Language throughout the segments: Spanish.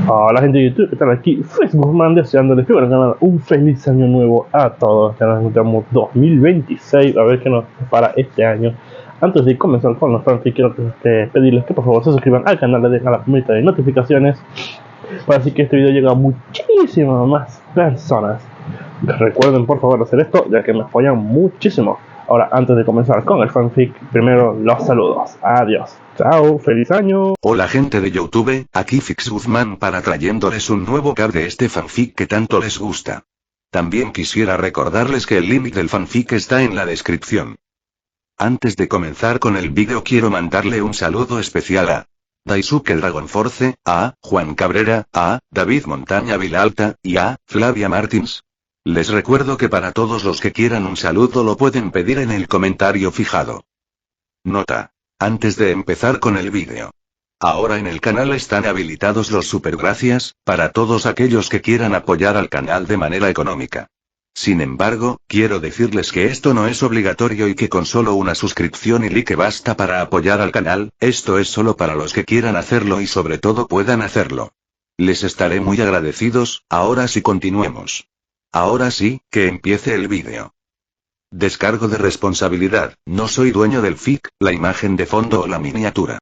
Hola gente de YouTube, ¿qué tal? Aquí Facebook deseándoles que un feliz año nuevo a todos. Ya nos encontramos 2026, a ver qué nos para este año. Antes de comenzar con los fanfics, quiero pedirles que por favor se suscriban al canal, le dejen a la campanita de notificaciones para así que este video llegue a muchísimas más personas. Recuerden por favor hacer esto, ya que me apoyan muchísimo. Ahora, antes de comenzar con el fanfic, primero los saludos. Adiós. Chao, feliz año. Hola gente de YouTube, aquí Fix Guzmán para trayéndoles un nuevo cap de este fanfic que tanto les gusta. También quisiera recordarles que el link del fanfic está en la descripción. Antes de comenzar con el vídeo quiero mandarle un saludo especial a Daisuke Dragon Force, a Juan Cabrera, a David Montaña Vilalta, y a Flavia Martins. Les recuerdo que para todos los que quieran un saludo lo pueden pedir en el comentario fijado. Nota. Antes de empezar con el vídeo. Ahora en el canal están habilitados los supergracias, para todos aquellos que quieran apoyar al canal de manera económica. Sin embargo, quiero decirles que esto no es obligatorio y que con solo una suscripción y like basta para apoyar al canal, esto es solo para los que quieran hacerlo y sobre todo puedan hacerlo. Les estaré muy agradecidos, ahora sí continuemos. Ahora sí, que empiece el vídeo. Descargo de responsabilidad, no soy dueño del fic, la imagen de fondo o la miniatura.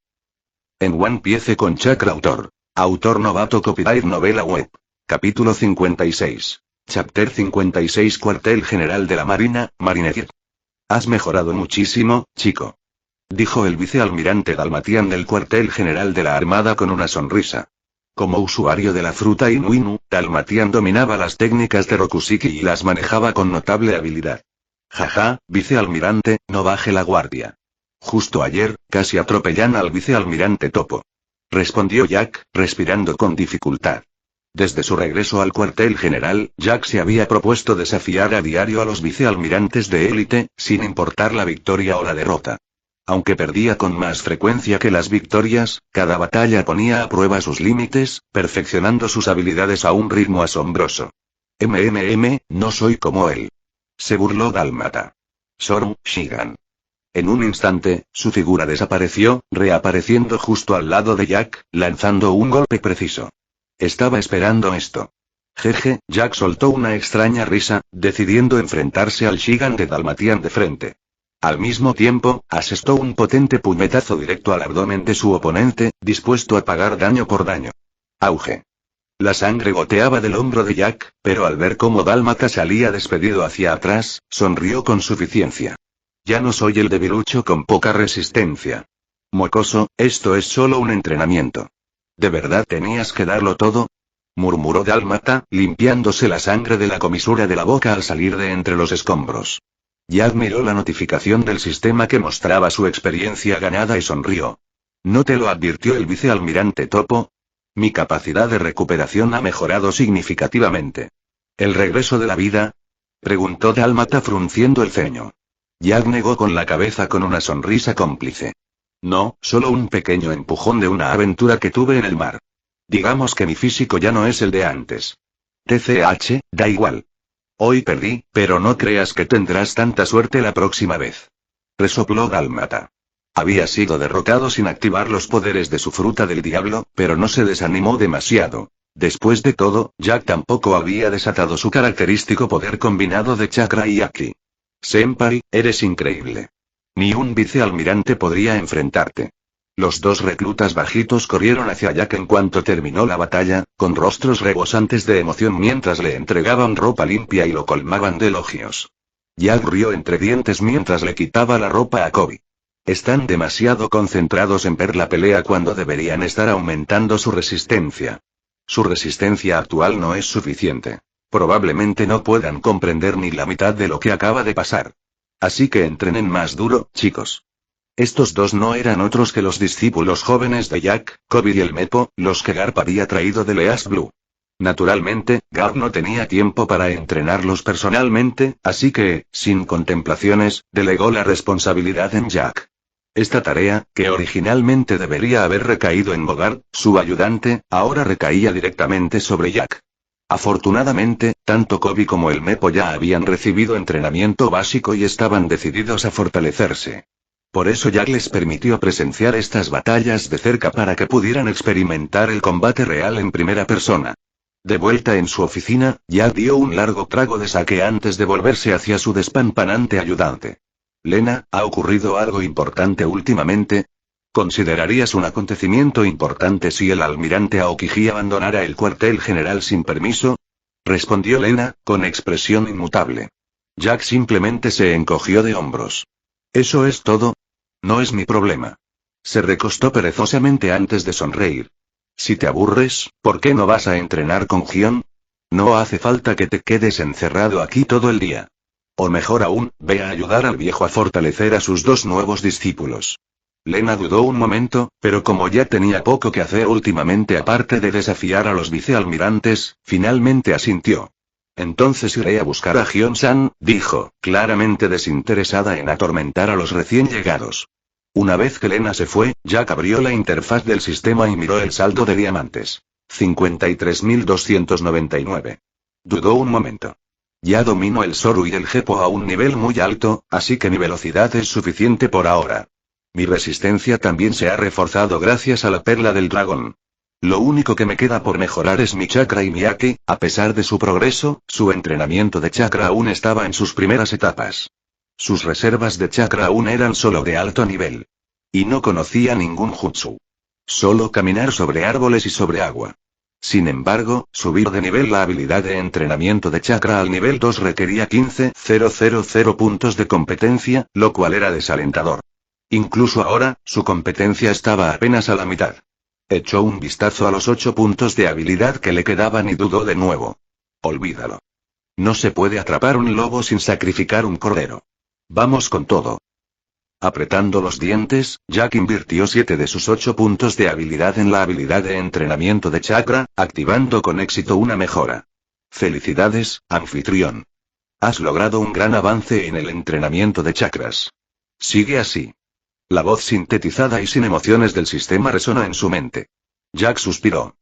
En One Piece con Chakra Autor. Autor novato copyright novela web. Capítulo 56. Chapter 56 Cuartel General de la Marina, Mariner. Has mejorado muchísimo, chico. Dijo el vicealmirante Dalmatian del Cuartel General de la Armada con una sonrisa. Como usuario de la fruta Inu Inu, Dalmatian dominaba las técnicas de Rokusiki y las manejaba con notable habilidad. Jaja, vicealmirante, no baje la guardia. Justo ayer, casi atropellan al vicealmirante Topo. Respondió Jack, respirando con dificultad. Desde su regreso al cuartel general, Jack se había propuesto desafiar a diario a los vicealmirantes de élite, sin importar la victoria o la derrota. Aunque perdía con más frecuencia que las victorias, cada batalla ponía a prueba sus límites, perfeccionando sus habilidades a un ritmo asombroso. No soy como él. Se burló Dálmata. Soru Shigan. En un instante, su figura desapareció, reapareciendo justo al lado de Jack, lanzando un golpe preciso. Estaba esperando esto. Jeje, Jack soltó una extraña risa, decidiendo enfrentarse al Shigan de Dalmatian de frente. Al mismo tiempo, asestó un potente puñetazo directo al abdomen de su oponente, dispuesto a pagar daño por daño. Auge. La sangre goteaba del hombro de Jack, pero al ver cómo Dálmata salía despedido hacia atrás, sonrió con suficiencia. Ya no soy el debilucho con poca resistencia. Mocoso, esto es solo un entrenamiento. ¿De verdad tenías que darlo todo? Murmuró Dálmata, limpiándose la sangre de la comisura de la boca al salir de entre los escombros. Jack miró la notificación del sistema que mostraba su experiencia ganada y sonrió. ¿No te lo advirtió el vicealmirante Topo? Mi capacidad de recuperación ha mejorado significativamente. ¿El regreso de la vida? Preguntó Dálmata frunciendo el ceño. Jack negó con la cabeza con una sonrisa cómplice. No, solo un pequeño empujón de una aventura que tuve en el mar. Digamos que mi físico ya no es el de antes. TCH, da igual. Hoy perdí, pero no creas que tendrás tanta suerte la próxima vez. Resopló Dálmata. Había sido derrotado sin activar los poderes de su fruta del diablo, pero no se desanimó demasiado. Después de todo, Jack tampoco había desatado su característico poder combinado de chakra y Aki. Senpai, eres increíble. Ni un vicealmirante podría enfrentarte. Los dos reclutas bajitos corrieron hacia Jack en cuanto terminó la batalla, con rostros rebosantes de emoción mientras le entregaban ropa limpia y lo colmaban de elogios. Jack rió entre dientes mientras le quitaba la ropa a Kobe. Están demasiado concentrados en ver la pelea cuando deberían estar aumentando su resistencia. Su resistencia actual no es suficiente. Probablemente no puedan comprender ni la mitad de lo que acaba de pasar. Así que entrenen más duro, chicos. Estos dos no eran otros que los discípulos jóvenes de Jack, Kobe y el Mepo, los que Garp había traído de Leas Blue. Naturalmente, Garp no tenía tiempo para entrenarlos personalmente, así que, sin contemplaciones, delegó la responsabilidad en Jack. Esta tarea, que originalmente debería haber recaído en Bogart, su ayudante, ahora recaía directamente sobre Jack. Afortunadamente, tanto Kobe como el Mepo ya habían recibido entrenamiento básico y estaban decididos a fortalecerse. Por eso Jack les permitió presenciar estas batallas de cerca para que pudieran experimentar el combate real en primera persona. De vuelta en su oficina, Jack dio un largo trago de sake antes de volverse hacia su despampanante ayudante. Lena, ¿ha ocurrido algo importante últimamente? ¿Considerarías un acontecimiento importante si el almirante Aokiji abandonara el cuartel general sin permiso? Respondió Lena, con expresión inmutable. Jack simplemente se encogió de hombros. ¿Eso es todo? No es mi problema. Se recostó perezosamente antes de sonreír. Si te aburres, ¿por qué no vas a entrenar con Gion? No hace falta que te quedes encerrado aquí todo el día. O mejor aún, ve a ayudar al viejo a fortalecer a sus dos nuevos discípulos. Lena dudó un momento, pero como ya tenía poco que hacer últimamente aparte de desafiar a los vicealmirantes, finalmente asintió. Entonces iré a buscar a Gion-san, dijo, claramente desinteresada en atormentar a los recién llegados. Una vez que Lena se fue, Jack abrió la interfaz del sistema y miró el saldo de diamantes. 53.299. Dudó un momento. Ya domino el Soru y el Gepo a un nivel muy alto, así que mi velocidad es suficiente por ahora. Mi resistencia también se ha reforzado gracias a la perla del dragón. Lo único que me queda por mejorar es mi chakra y mi Aki. A pesar de su progreso, su entrenamiento de chakra aún estaba en sus primeras etapas. Sus reservas de chakra aún eran solo de alto nivel. Y no conocía ningún jutsu. Solo caminar sobre árboles y sobre agua. Sin embargo, subir de nivel la habilidad de entrenamiento de chakra al nivel 2 requería 15.000 puntos de competencia, lo cual era desalentador. Incluso ahora, su competencia estaba apenas a la mitad. Echó un vistazo a los 8 puntos de habilidad que le quedaban y dudó de nuevo. Olvídalo. No se puede atrapar un lobo sin sacrificar un cordero. Vamos con todo. Apretando los dientes, Jack invirtió 7 de sus 8 puntos de habilidad en la habilidad de entrenamiento de chakra, activando con éxito una mejora. Felicidades, anfitrión. Has logrado un gran avance en el entrenamiento de chakras. Sigue así. La voz sintetizada y sin emociones del sistema resonó en su mente. Jack suspiró.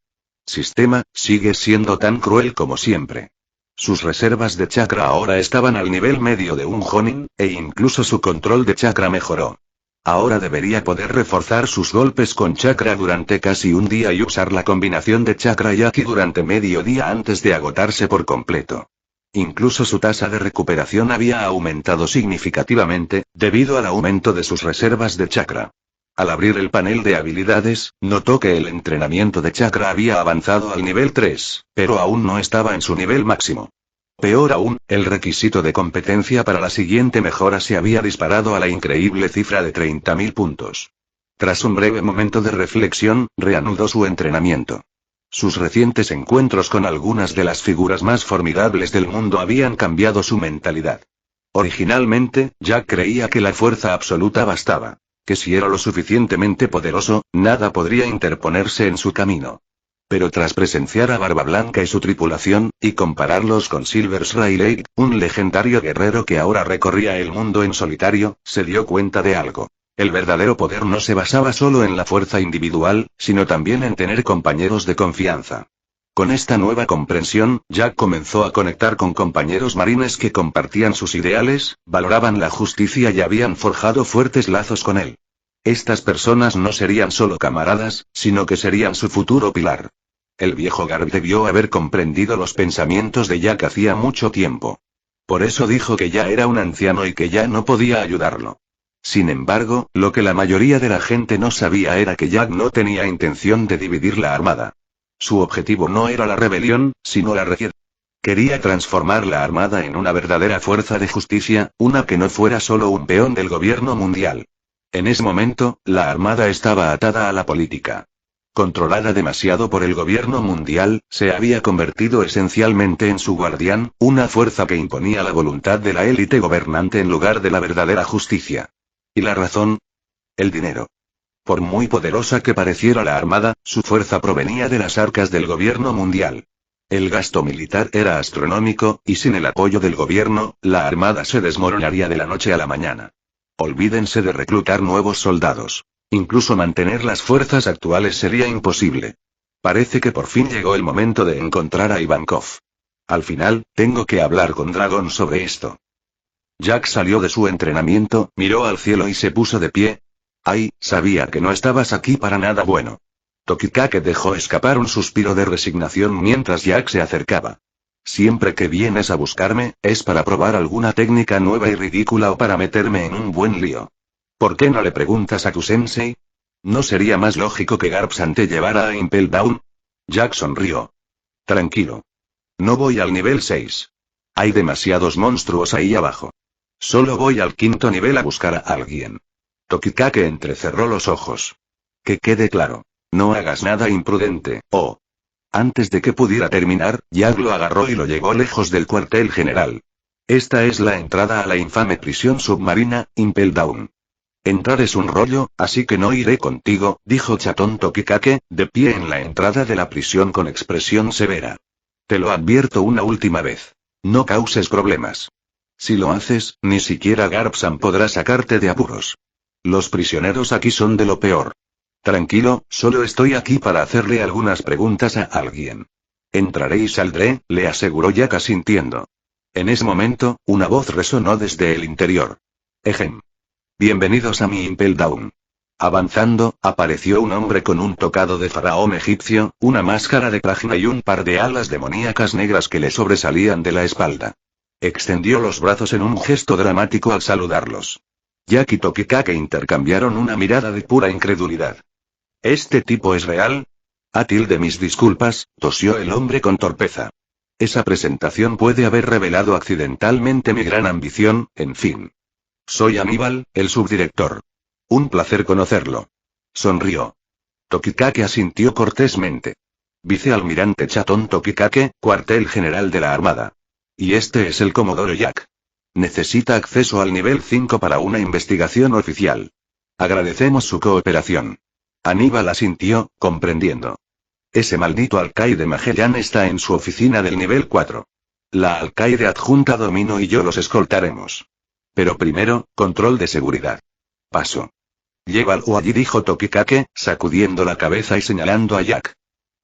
Sistema, sigues siendo tan cruel como siempre. Sus reservas de chakra ahora estaban al nivel medio de un Jonin, e incluso su control de chakra mejoró. Ahora debería poder reforzar sus golpes con chakra durante casi un día y usar la combinación de chakra y Aki durante medio día antes de agotarse por completo. Incluso su tasa de recuperación había aumentado significativamente, debido al aumento de sus reservas de chakra. Al abrir el panel de habilidades, notó que el entrenamiento de chakra había avanzado al nivel 3, pero aún no estaba en su nivel máximo. Peor aún, el requisito de competencia para la siguiente mejora se había disparado a la increíble cifra de 30.000 puntos. Tras un breve momento de reflexión, reanudó su entrenamiento. Sus recientes encuentros con algunas de las figuras más formidables del mundo habían cambiado su mentalidad. Originalmente, Jack creía que la fuerza absoluta bastaba. Que si era lo suficientemente poderoso, nada podría interponerse en su camino. Pero tras presenciar a Barba Blanca y su tripulación, y compararlos con Silver Rayleigh, un legendario guerrero que ahora recorría el mundo en solitario, se dio cuenta de algo. El verdadero poder no se basaba solo en la fuerza individual, sino también en tener compañeros de confianza. Con esta nueva comprensión, Jack comenzó a conectar con compañeros marines que compartían sus ideales, valoraban la justicia y habían forjado fuertes lazos con él. Estas personas no serían solo camaradas, sino que serían su futuro pilar. El viejo Garb debió haber comprendido los pensamientos de Jack hacía mucho tiempo. Por eso dijo que ya era un anciano y que ya no podía ayudarlo. Sin embargo, lo que la mayoría de la gente no sabía era que Jack no tenía intención de dividir la armada. Su objetivo no era la rebelión, sino la región. Quería transformar la armada en una verdadera fuerza de justicia, una que no fuera solo un peón del gobierno mundial. En ese momento, la armada estaba atada a la política. Controlada demasiado por el gobierno mundial, se había convertido esencialmente en su guardián, una fuerza que imponía la voluntad de la élite gobernante en lugar de la verdadera justicia. ¿Y la razón? El dinero. Por muy poderosa que pareciera la armada, su fuerza provenía de las arcas del gobierno mundial. El gasto militar era astronómico, y sin el apoyo del gobierno, la armada se desmoronaría de la noche a la mañana. Olvídense de reclutar nuevos soldados. Incluso mantener las fuerzas actuales sería imposible. Parece que por fin llegó el momento de encontrar a Ivankov. Al final, tengo que hablar con Dragon sobre esto. Jack salió de su entrenamiento, miró al cielo y se puso de pie. Ay, sabía que no estabas aquí para nada bueno. Tokikake dejó escapar un suspiro de resignación mientras Jack se acercaba. Siempre que vienes a buscarme, es para probar alguna técnica nueva y ridícula o para meterme en un buen lío. ¿Por qué no le preguntas a tu sensei? ¿No sería más lógico que Garp-san te llevara a Impel Down? Jack sonrió. Tranquilo. No voy al nivel 6. Hay demasiados monstruos ahí abajo. Solo voy al 5º nivel a buscar a alguien. Tokikake entrecerró los ojos. Que quede claro. No hagas nada imprudente, oh. Antes de que pudiera terminar, Jack lo agarró y lo llevó lejos del cuartel general. Esta es la entrada a la infame prisión submarina, Impel Down. Entrar es un rollo, así que no iré contigo, dijo chatón Tokikake, de pie en la entrada de la prisión con expresión severa. Te lo advierto una última vez. No causes problemas. Si lo haces, ni siquiera Garp-san podrá sacarte de apuros. Los prisioneros aquí son de lo peor. Tranquilo, solo estoy aquí para hacerle algunas preguntas a alguien. Entraré y saldré, le aseguró Jack asintiendo. En ese momento, una voz resonó desde el interior. Ejem. Bienvenidos a mi Impel Down. Avanzando, apareció un hombre con un tocado de faraón egipcio, una máscara de prajna y un par de alas demoníacas negras que le sobresalían de la espalda. Extendió los brazos en un gesto dramático al saludarlos. Jack y Tokikake intercambiaron una mirada de pura incredulidad. ¿Este tipo es real? De mis disculpas, tosió el hombre con torpeza. Esa presentación puede haber revelado accidentalmente mi gran ambición, en fin. Soy Aníbal, el subdirector. Un placer conocerlo. Sonrió. Tokikake asintió cortésmente. Vicealmirante Chatón Tokikake, cuartel general de la Armada. Y este es el Comodoro Jack. Necesita acceso al nivel 5 para una investigación oficial. Agradecemos su cooperación. Aníbal asintió, comprendiendo. Ese maldito alcaide Magellan está en su oficina del nivel 4. La alcaide adjunta Domino y yo los escoltaremos. Pero primero, control de seguridad. Paso. Llévalo allí, dijo Tokikake, sacudiendo la cabeza y señalando a Jack.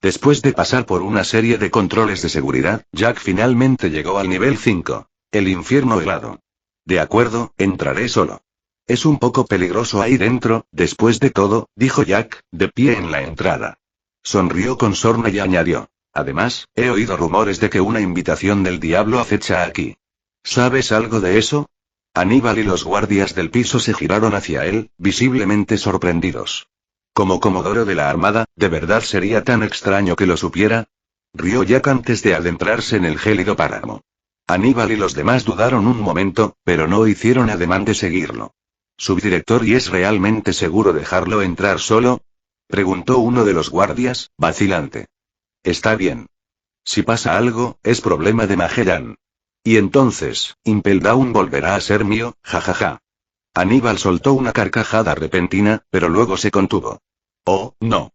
Después de pasar por una serie de controles de seguridad, Jack finalmente llegó al nivel 5. El infierno helado. De acuerdo, entraré solo. Es un poco peligroso ahí dentro, después de todo, dijo Jack, de pie en la entrada. Sonrió con sorna y añadió. Además, he oído rumores de que una invitación del diablo acecha aquí. ¿Sabes algo de eso? Aníbal y los guardias del piso se giraron hacia él, visiblemente sorprendidos. Como comodoro de la Armada, ¿de verdad sería tan extraño que lo supiera? Rió Jack antes de adentrarse en el gélido páramo. Aníbal y los demás dudaron un momento, pero no hicieron ademán de seguirlo. ¿Subdirector y es realmente seguro dejarlo entrar solo? Preguntó uno de los guardias, vacilante. Está bien. Si pasa algo, es problema de Magellan. Y entonces, Impel Down volverá a ser mío, jajaja. Aníbal soltó una carcajada repentina, pero luego se contuvo. Oh, no.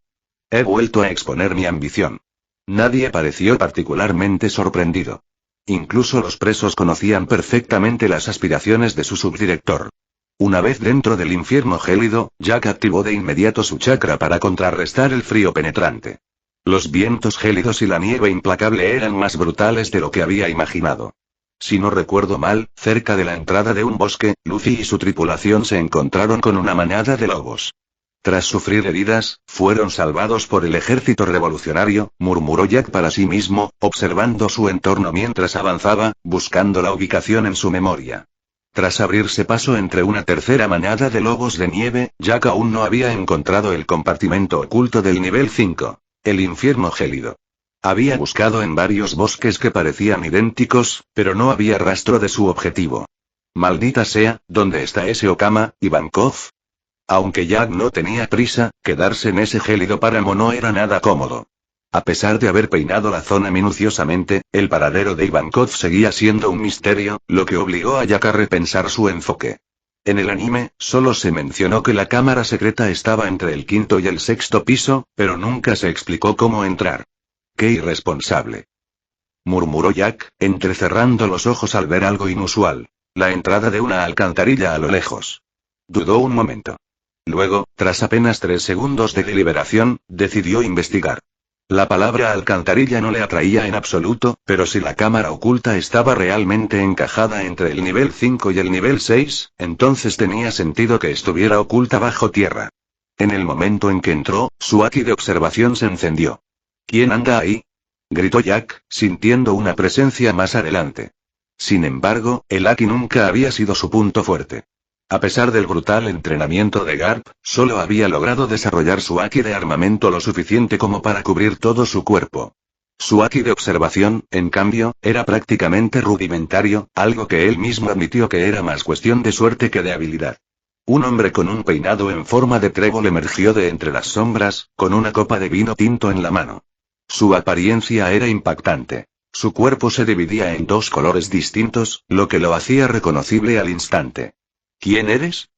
He vuelto a exponer mi ambición. Nadie pareció particularmente sorprendido. Incluso los presos conocían perfectamente las aspiraciones de su subdirector. Una vez dentro del infierno gélido, Jack activó de inmediato su chakra para contrarrestar el frío penetrante. Los vientos gélidos y la nieve implacable eran más brutales de lo que había imaginado. Si no recuerdo mal, cerca de la entrada de un bosque, Luffy y su tripulación se encontraron con una manada de lobos. Tras sufrir heridas, fueron salvados por el ejército revolucionario, murmuró Jack para sí mismo, observando su entorno mientras avanzaba, buscando la ubicación en su memoria. Tras abrirse paso entre una tercera manada de lobos de nieve, Jack aún no había encontrado el compartimento oculto del nivel 5, el infierno gélido. Había buscado en varios bosques que parecían idénticos, pero no había rastro de su objetivo. Maldita sea, ¿dónde está ese Okama, Ivankov? Aunque Jack no tenía prisa, quedarse en ese gélido páramo no era nada cómodo. A pesar de haber peinado la zona minuciosamente, el paradero de Ivankov seguía siendo un misterio, lo que obligó a Jack a repensar su enfoque. En el anime, solo se mencionó que la cámara secreta estaba entre el 5º y el 6º piso, pero nunca se explicó cómo entrar. ¡Qué irresponsable!, murmuró Jack, entrecerrando los ojos al ver algo inusual. La entrada de una alcantarilla a lo lejos. Dudó un momento. Luego, tras apenas 3 segundos de deliberación, decidió investigar. La palabra alcantarilla no le atraía en absoluto, pero si la cámara oculta estaba realmente encajada entre el nivel 5 y el nivel 6, entonces tenía sentido que estuviera oculta bajo tierra. En el momento en que entró, su haki de observación se encendió. ¿Quién anda ahí?, gritó Jack, sintiendo una presencia más adelante. Sin embargo, el haki nunca había sido su punto fuerte. A pesar del brutal entrenamiento de Garp, solo había logrado desarrollar su haki de armamento lo suficiente como para cubrir todo su cuerpo. Su haki de observación, en cambio, era prácticamente rudimentario, algo que él mismo admitió que era más cuestión de suerte que de habilidad. Un hombre con un peinado en forma de trébol emergió de entre las sombras, con una copa de vino tinto en la mano. Su apariencia era impactante. Su cuerpo se dividía en dos colores distintos, lo que lo hacía reconocible al instante. ¿Quién eres?,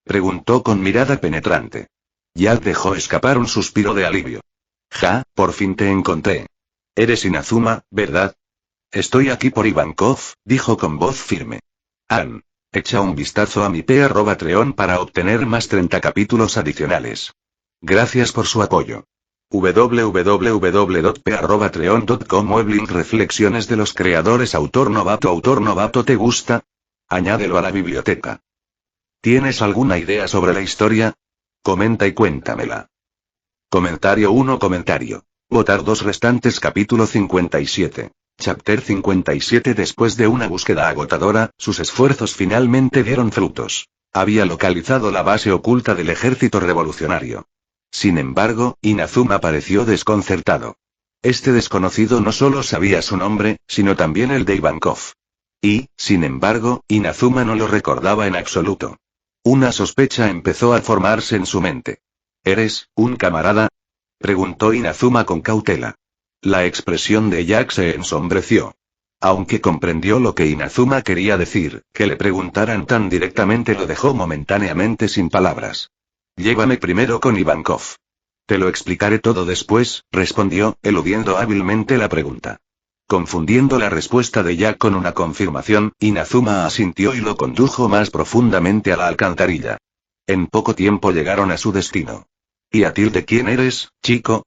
preguntó con mirada penetrante. Jack dejó escapar un suspiro de alivio. Ja, por fin te encontré. Eres Inazuma, ¿verdad? Estoy aquí por Ivankov, dijo con voz firme. Echa un vistazo a mi Patreon para obtener más 30 capítulos adicionales. Gracias por su apoyo. www.patreon.com Weblink Reflexiones de los creadores. Autor novato, ¿te gusta? Añádelo a la biblioteca. ¿Tienes alguna idea sobre la historia? Comenta y cuéntamela. Comentario 1. Votar 2 restantes. Capítulo 57. Chapter 57. Después de una búsqueda agotadora, sus esfuerzos finalmente dieron frutos. Había localizado la base oculta del ejército revolucionario. Sin embargo, Inazuma pareció desconcertado. Este desconocido no solo sabía su nombre, sino también el de Ivankov. Y, sin embargo, Inazuma no lo recordaba en absoluto. Una sospecha empezó a formarse en su mente. ¿Eres un camarada?, preguntó Inazuma con cautela. La expresión de Jack se ensombreció. Aunque comprendió lo que Inazuma quería decir, que le preguntaran tan directamente lo dejó momentáneamente sin palabras. Llévame primero con Ivankov. Te lo explicaré todo después, respondió, eludiendo hábilmente la pregunta. Confundiendo la respuesta de Jack con una confirmación, Inazuma asintió y lo condujo más profundamente a la alcantarilla. En poco tiempo llegaron a su destino. ¿Y a tilde quién eres, chico?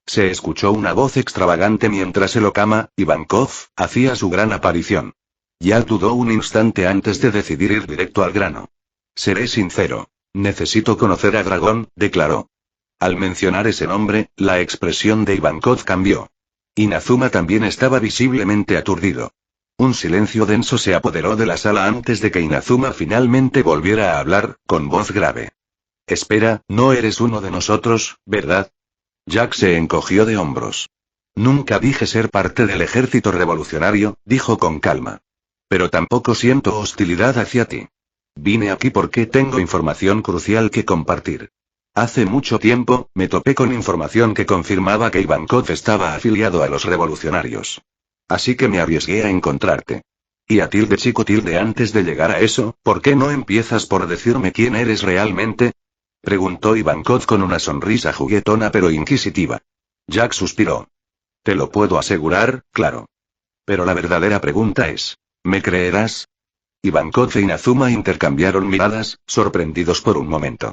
Se escuchó una voz extravagante mientras el Okama, Ivankov, hacía su gran aparición. Jack dudó un instante antes de decidir ir directo al grano. Seré sincero. Necesito conocer a Dragón, declaró. Al mencionar ese nombre, la expresión de Ivankov cambió. Inazuma también estaba visiblemente aturdido. Un silencio denso se apoderó de la sala antes de que Inazuma finalmente volviera a hablar, con voz grave. Espera, no eres uno de nosotros, ¿verdad? Jack se encogió de hombros. Nunca dije ser parte del ejército revolucionario, dijo con calma. Pero tampoco siento hostilidad hacia ti. Vine aquí porque tengo información crucial que compartir. Hace mucho tiempo, me topé con información que confirmaba que Ivankov estaba afiliado a los revolucionarios. Así que me arriesgué a encontrarte. Y a tilde chico tilde antes de llegar a eso, ¿por qué no empiezas por decirme quién eres realmente?, preguntó Ivankov con una sonrisa juguetona pero inquisitiva. Jack suspiró. Te lo puedo asegurar, claro. Pero la verdadera pregunta es, ¿me creerás? Ivankov e Inazuma intercambiaron miradas, sorprendidos por un momento.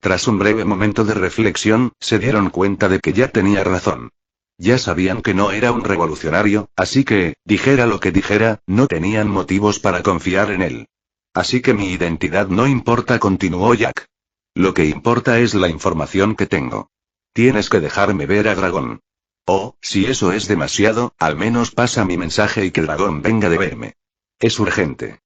Tras un breve momento de reflexión, se dieron cuenta de que ya tenía razón. Ya sabían que no era un revolucionario, así que, dijera lo que dijera, no tenían motivos para confiar en él. Así que mi identidad no importa, continuó Jack. Lo que importa es la información que tengo. Tienes que dejarme ver a Dragón. O, si eso es demasiado, al menos pasa mi mensaje y que Dragón venga de verme. Es urgente.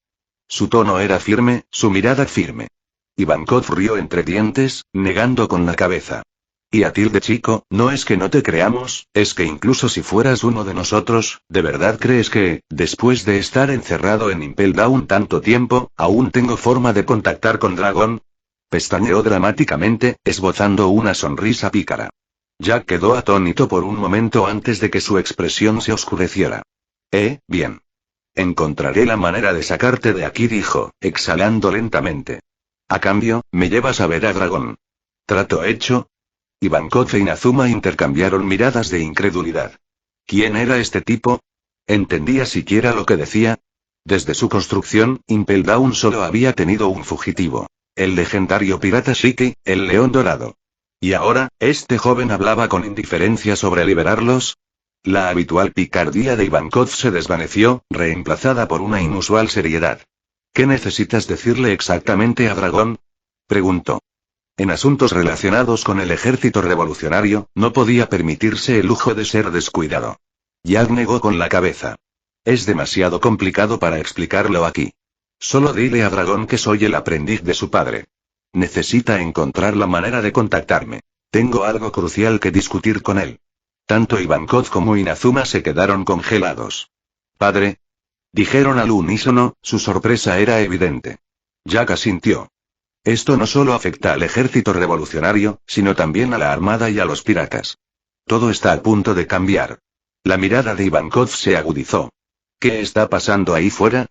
Su tono era firme, su mirada firme. Ivankov rió entre dientes, negando con la cabeza. Y a tilde chico, no es que no te creamos, es que incluso si fueras uno de nosotros, ¿de verdad crees que, después de estar encerrado en Impel Down tanto tiempo, aún tengo forma de contactar con Dragón? Pestañeó dramáticamente, esbozando una sonrisa pícara. Jack quedó atónito por un momento antes de que su expresión se oscureciera. Bien. Encontraré la manera de sacarte de aquí, dijo, exhalando lentamente. A cambio, me llevas a ver a Dragón. ¿Trato hecho? Ivankov e Inazuma intercambiaron miradas de incredulidad. ¿Quién era este tipo? ¿Entendía siquiera lo que decía? Desde su construcción, Impel Down solo había tenido un fugitivo. El legendario pirata Shiki, el León Dorado. ¿Y ahora, este joven hablaba con indiferencia sobre liberarlos? La habitual picardía de Ivankov se desvaneció, reemplazada por una inusual seriedad. ¿Qué necesitas decirle exactamente a Dragón? Preguntó. En asuntos relacionados con el ejército revolucionario, no podía permitirse el lujo de ser descuidado. Jack negó con la cabeza. Es demasiado complicado para explicarlo aquí. Solo dile a Dragón que soy el aprendiz de su padre. Necesita encontrar la manera de contactarme. Tengo algo crucial que discutir con él. Tanto Ivankov como Inazuma se quedaron congelados. ¿Padre? Dijeron al unísono, su sorpresa era evidente. Jack asintió. Esto no solo afecta al ejército revolucionario, sino también a la armada y a los piratas. Todo está a punto de cambiar. La mirada de Ivankov se agudizó. ¿Qué está pasando ahí fuera?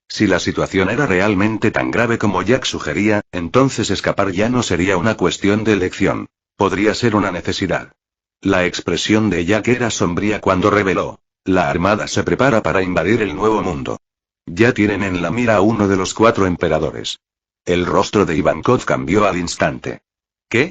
Si la situación era realmente tan grave como Jack sugería, entonces escapar ya no sería una cuestión de elección. Podría ser una necesidad. La expresión de Jack era sombría cuando reveló. La armada se prepara para invadir el Nuevo Mundo. Ya tienen en la mira a uno de los 4 emperadores. El rostro de Ivankov cambió al instante. ¿Qué?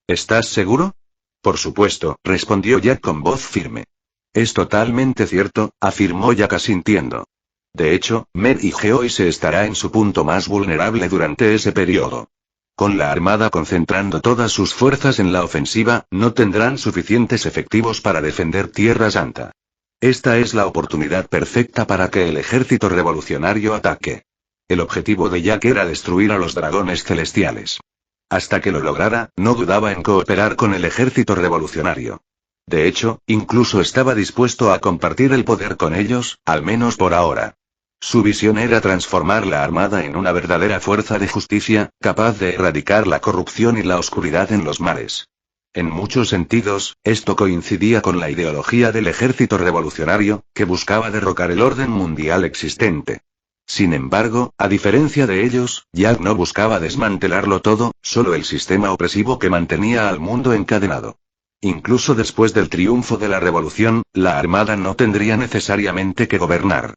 ¿Estás seguro? Por supuesto, respondió Jack con voz firme. Es totalmente cierto, afirmó Jack asintiendo. De hecho, Med y Geoise estará en su punto más vulnerable durante ese periodo. Con la armada concentrando todas sus fuerzas en la ofensiva, no tendrán suficientes efectivos para defender Tierra Santa. Esta es la oportunidad perfecta para que el ejército revolucionario ataque. El objetivo de Jack era destruir a los dragones celestiales. Hasta que lo lograra, no dudaba en cooperar con el ejército revolucionario. De hecho, incluso estaba dispuesto a compartir el poder con ellos, al menos por ahora. Su visión era transformar la armada en una verdadera fuerza de justicia, capaz de erradicar la corrupción y la oscuridad en los mares. En muchos sentidos, esto coincidía con la ideología del ejército revolucionario, que buscaba derrocar el orden mundial existente. Sin embargo, a diferencia de ellos, Jack no buscaba desmantelarlo todo, solo el sistema opresivo que mantenía al mundo encadenado. Incluso después del triunfo de la revolución, la armada no tendría necesariamente que gobernar.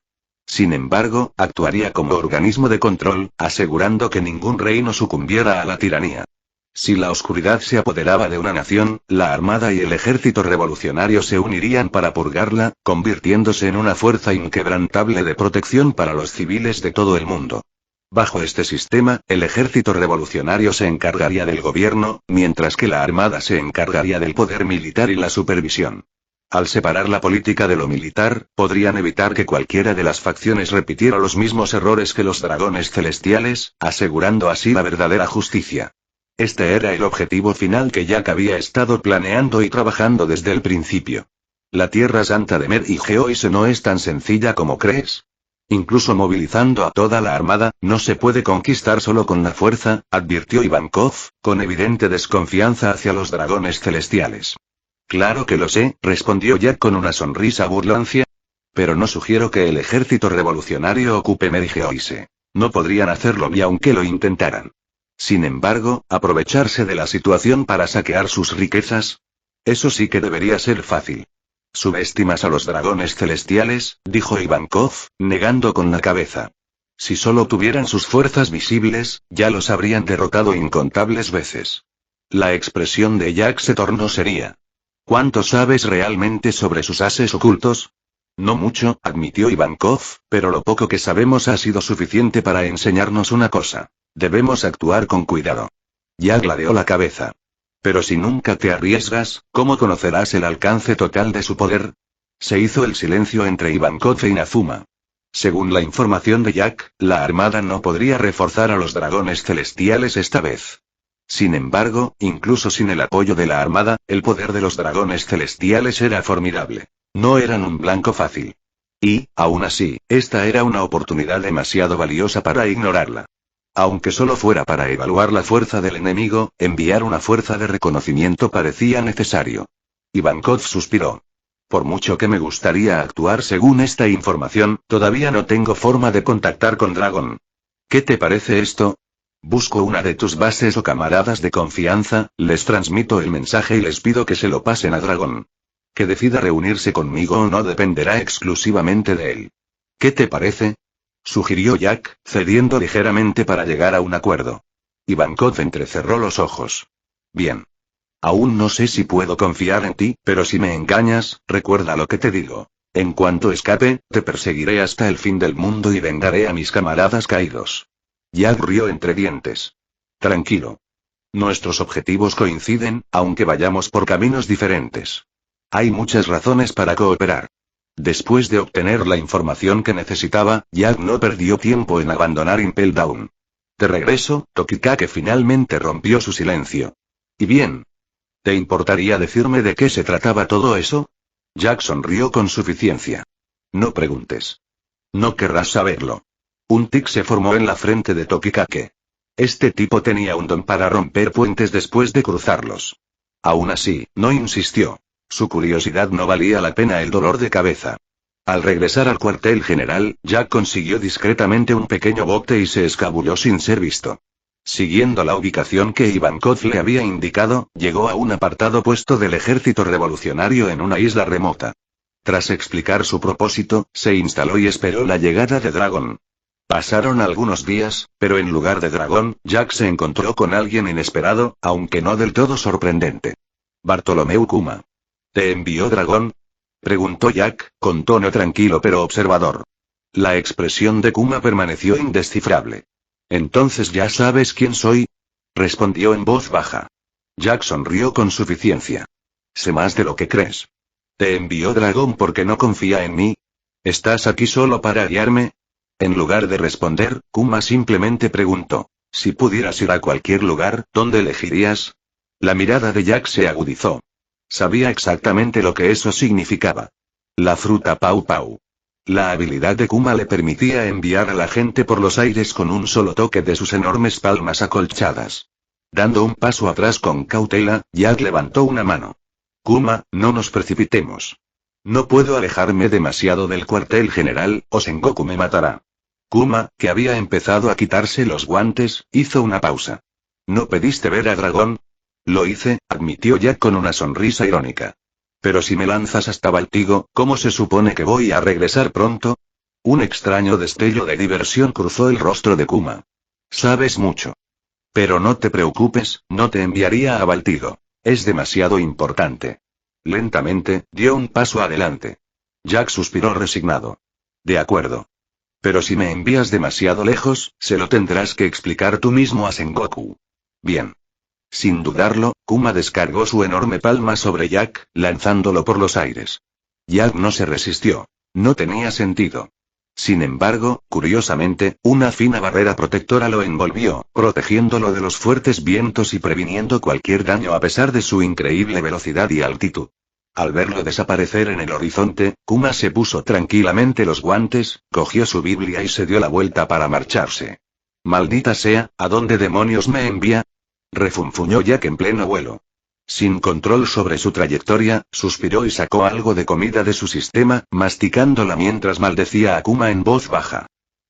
Sin embargo, actuaría como organismo de control, asegurando que ningún reino sucumbiera a la tiranía. Si la oscuridad se apoderaba de una nación, la armada y el ejército revolucionario se unirían para purgarla, convirtiéndose en una fuerza inquebrantable de protección para los civiles de todo el mundo. Bajo este sistema, el ejército revolucionario se encargaría del gobierno, mientras que la armada se encargaría del poder militar y la supervisión. Al separar la política de lo militar, podrían evitar que cualquiera de las facciones repitiera los mismos errores que los dragones celestiales, asegurando así la verdadera justicia. Este era el objetivo final que Jack había estado planeando y trabajando desde el principio. La Tierra Santa de Med y Geoise no es tan sencilla como crees. Incluso movilizando a toda la armada, no se puede conquistar solo con la fuerza, advirtió Ivankov, con evidente desconfianza hacia los dragones celestiales. Claro que lo sé, respondió Jack con una sonrisa burlancia. Pero no sugiero que el ejército revolucionario ocupe Med y Geoise. No podrían hacerlo ni aunque lo intentaran. Sin embargo, aprovecharse de la situación para saquear sus riquezas. Eso sí que debería ser fácil. Subestimas a los dragones celestiales, dijo Ivankov, negando con la cabeza. Si solo tuvieran sus fuerzas visibles, ya los habrían derrotado incontables veces. La expresión de Jack se tornó seria. ¿Cuánto sabes realmente sobre sus ases ocultos? No mucho, admitió Ivankov, pero lo poco que sabemos ha sido suficiente para enseñarnos una cosa. Debemos actuar con cuidado. Jack ladeó la cabeza. Pero si nunca te arriesgas, ¿cómo conocerás el alcance total de su poder? Se hizo el silencio entre Ivankov e Inazuma. Según la información de Jack, la armada no podría reforzar a los dragones celestiales esta vez. Sin embargo, incluso sin el apoyo de la armada, el poder de los dragones celestiales era formidable. No eran un blanco fácil. Y, aún así, esta era una oportunidad demasiado valiosa para ignorarla. Aunque solo fuera para evaluar la fuerza del enemigo, enviar una fuerza de reconocimiento parecía necesario. Ivankov suspiró. Por mucho que me gustaría actuar según esta información, todavía no tengo forma de contactar con Dragon. ¿Qué te parece esto? Busco una de tus bases o camaradas de confianza, les transmito el mensaje y les pido que se lo pasen a Dragon. Que decida reunirse conmigo o no dependerá exclusivamente de él. ¿Qué te parece? Sugirió Jack, cediendo ligeramente para llegar a un acuerdo. Ivankov entrecerró los ojos. Bien. Aún no sé si puedo confiar en ti, pero si me engañas, recuerda lo que te digo. En cuanto escape, te perseguiré hasta el fin del mundo y vengaré a mis camaradas caídos. Jack rió entre dientes. Tranquilo. Nuestros objetivos coinciden, aunque vayamos por caminos diferentes. Hay muchas razones para cooperar. Después de obtener la información que necesitaba, Jack no perdió tiempo en abandonar Impel Down. De regreso, Tokikake finalmente rompió su silencio. ¿Y bien? ¿Te importaría decirme de qué se trataba todo eso? Jack sonrió con suficiencia. No preguntes. No querrás saberlo. Un tic se formó en la frente de Tokikake. Este tipo tenía un don para romper puentes después de cruzarlos. Aún así, no insistió. Su curiosidad no valía la pena el dolor de cabeza. Al regresar al cuartel general, Jack consiguió discretamente un pequeño bote y se escabulló sin ser visto. Siguiendo la ubicación que Ivankov le había indicado, llegó a un apartado puesto del ejército revolucionario en una isla remota. Tras explicar su propósito, se instaló y esperó la llegada de Dragon. Pasaron algunos días, pero en lugar de Dragon, Jack se encontró con alguien inesperado, aunque no del todo sorprendente. Bartolomeu Kuma. ¿Te envió Dragon? Preguntó Jack, con tono tranquilo pero observador. La expresión de Kuma permaneció indescifrable. ¿Entonces ya sabes quién soy? Respondió en voz baja. Jack sonrió con suficiencia. Sé más de lo que crees. ¿Te envió Dragon porque no confía en mí? ¿Estás aquí solo para guiarme? En lugar de responder, Kuma simplemente preguntó. Si pudieras ir a cualquier lugar, ¿dónde elegirías? La mirada de Jack se agudizó. Sabía exactamente lo que eso significaba. La fruta Pau Pau. La habilidad de Kuma le permitía enviar a la gente por los aires con un solo toque de sus enormes palmas acolchadas. Dando un paso atrás con cautela, Jack levantó una mano. Kuma, no nos precipitemos. No puedo alejarme demasiado del cuartel general, o Sengoku me matará. Kuma, que había empezado a quitarse los guantes, hizo una pausa. ¿No pediste ver a Dragón? Lo hice, admitió Jack con una sonrisa irónica. Pero si me lanzas hasta Baltigo, ¿cómo se supone que voy a regresar pronto? Un extraño destello de diversión cruzó el rostro de Kuma. Sabes mucho. Pero no te preocupes, no te enviaría a Baltigo. Es demasiado importante. Lentamente, dio un paso adelante. Jack suspiró resignado. De acuerdo. Pero si me envías demasiado lejos, se lo tendrás que explicar tú mismo a Sengoku. Bien. Sin dudarlo, Kuma descargó su enorme palma sobre Jack, lanzándolo por los aires. Jack no se resistió. No tenía sentido. Sin embargo, curiosamente, una fina barrera protectora lo envolvió, protegiéndolo de los fuertes vientos y previniendo cualquier daño a pesar de su increíble velocidad y altitud. Al verlo desaparecer en el horizonte, Kuma se puso tranquilamente los guantes, cogió su Biblia y se dio la vuelta para marcharse. Maldita sea, ¿a dónde demonios me envía? Refunfuñó Jack en pleno vuelo. Sin control sobre su trayectoria, suspiró y sacó algo de comida de su sistema, masticándola mientras maldecía a Kuma en voz baja.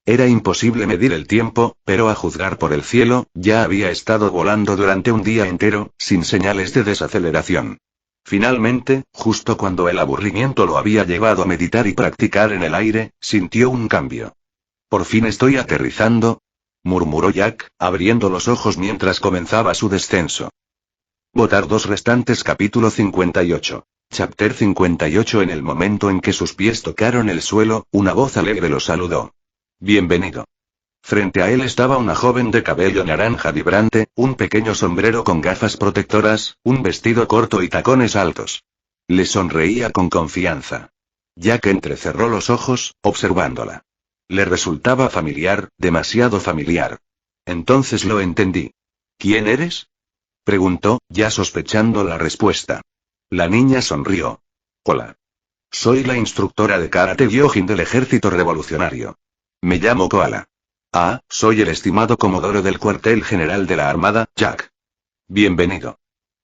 Era imposible medir el tiempo, pero a juzgar por el cielo, ya había estado volando durante un día entero, sin señales de desaceleración. Finalmente, justo cuando el aburrimiento lo había llevado a meditar y practicar en el aire, sintió un cambio. «Por fin estoy aterrizando», murmuró Jack, abriendo los ojos mientras comenzaba su descenso. Votar 2 restantes capítulo 58. Chapter 58. En el momento en que sus pies tocaron el suelo, una voz alegre lo saludó. «Bienvenido». Frente a él estaba una joven de cabello naranja vibrante, un pequeño sombrero con gafas protectoras, un vestido corto y tacones altos. Le sonreía con confianza. Jack entrecerró los ojos, observándola. Le resultaba familiar, demasiado familiar. Entonces lo entendí. ¿Quién eres?, preguntó, ya sospechando la respuesta. La niña sonrió. Hola. Soy la instructora de karate Gyojin del ejército revolucionario. Me llamo Koala. Ah, soy el estimado comodoro del cuartel general de la Armada, Jack. Bienvenido.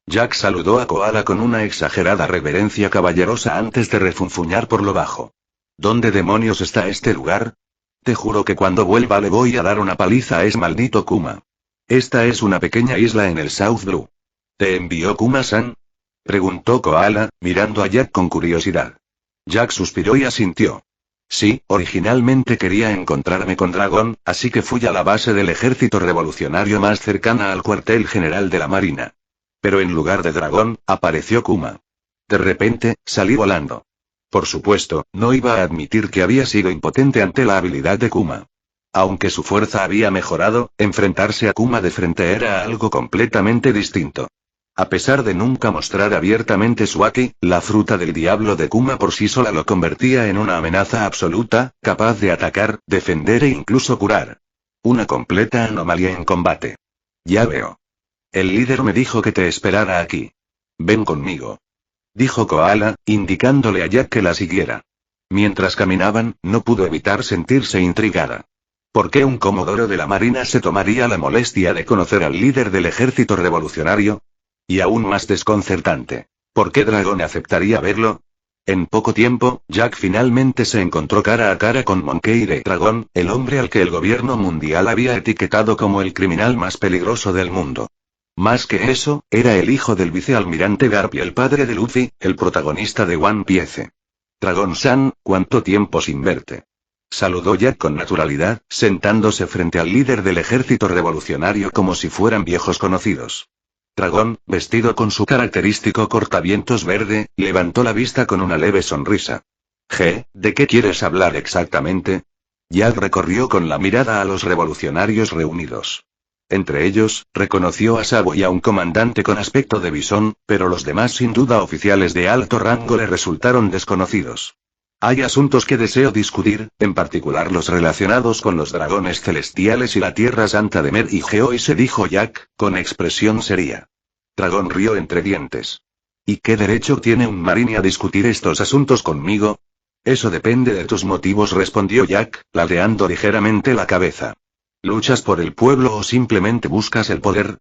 Jack saludó a Koala con una exagerada reverencia caballerosa antes de refunfuñar por lo bajo. ¿Dónde demonios está este lugar? Te juro que cuando vuelva le voy a dar una paliza a ese maldito Kuma. Esta es una pequeña isla en el South Blue. ¿Te envió Kuma-san?, preguntó Koala, mirando a Jack con curiosidad. Jack suspiró y asintió. Sí, originalmente quería encontrarme con Dragon, así que fui a la base del ejército revolucionario más cercana al cuartel general de la Marina. Pero en lugar de dragón, apareció Kuma. De repente, salí volando. Por supuesto, no iba a admitir que había sido impotente ante la habilidad de Kuma. Aunque su fuerza había mejorado, enfrentarse a Kuma de frente era algo completamente distinto. A pesar de nunca mostrar abiertamente su Haki, la fruta del diablo de Kuma por sí sola lo convertía en una amenaza absoluta, capaz de atacar, defender e incluso curar. Una completa anomalía en combate. Ya veo. El líder me dijo que te esperara aquí. Ven conmigo. Dijo Koala, indicándole a Jack que la siguiera. Mientras caminaban, no pudo evitar sentirse intrigada. ¿Por qué un comodoro de la Marina se tomaría la molestia de conocer al líder del ejército revolucionario? Y aún más desconcertante, ¿por qué Dragón aceptaría verlo? En poco tiempo, Jack finalmente se encontró cara a cara con Monkey D. Dragon, el hombre al que el gobierno mundial había etiquetado como el criminal más peligroso del mundo. Más que eso, era el hijo del vicealmirante Garp y el padre de Luffy, el protagonista de One Piece. Dragon-san, ¿cuánto tiempo sin verte? Saludó Jack con naturalidad, sentándose frente al líder del ejército revolucionario como si fueran viejos conocidos. Dragón, vestido con su característico cortavientos verde, levantó la vista con una leve sonrisa. ¿De qué quieres hablar exactamente? Jack recorrió con la mirada a los revolucionarios reunidos. Entre ellos, reconoció a Sabo y a un comandante con aspecto de bisón, pero los demás sin duda oficiales de alto rango le resultaron desconocidos. Hay asuntos que deseo discutir, en particular los relacionados con los dragones celestiales y la Tierra Santa de Mer y Geoi, se dijo Jack, con expresión seria. Dragón rió entre dientes. ¿Y qué derecho tiene un marine a discutir estos asuntos conmigo? Eso depende de tus motivos, respondió Jack, ladeando ligeramente la cabeza. ¿Luchas por el pueblo o simplemente buscas el poder?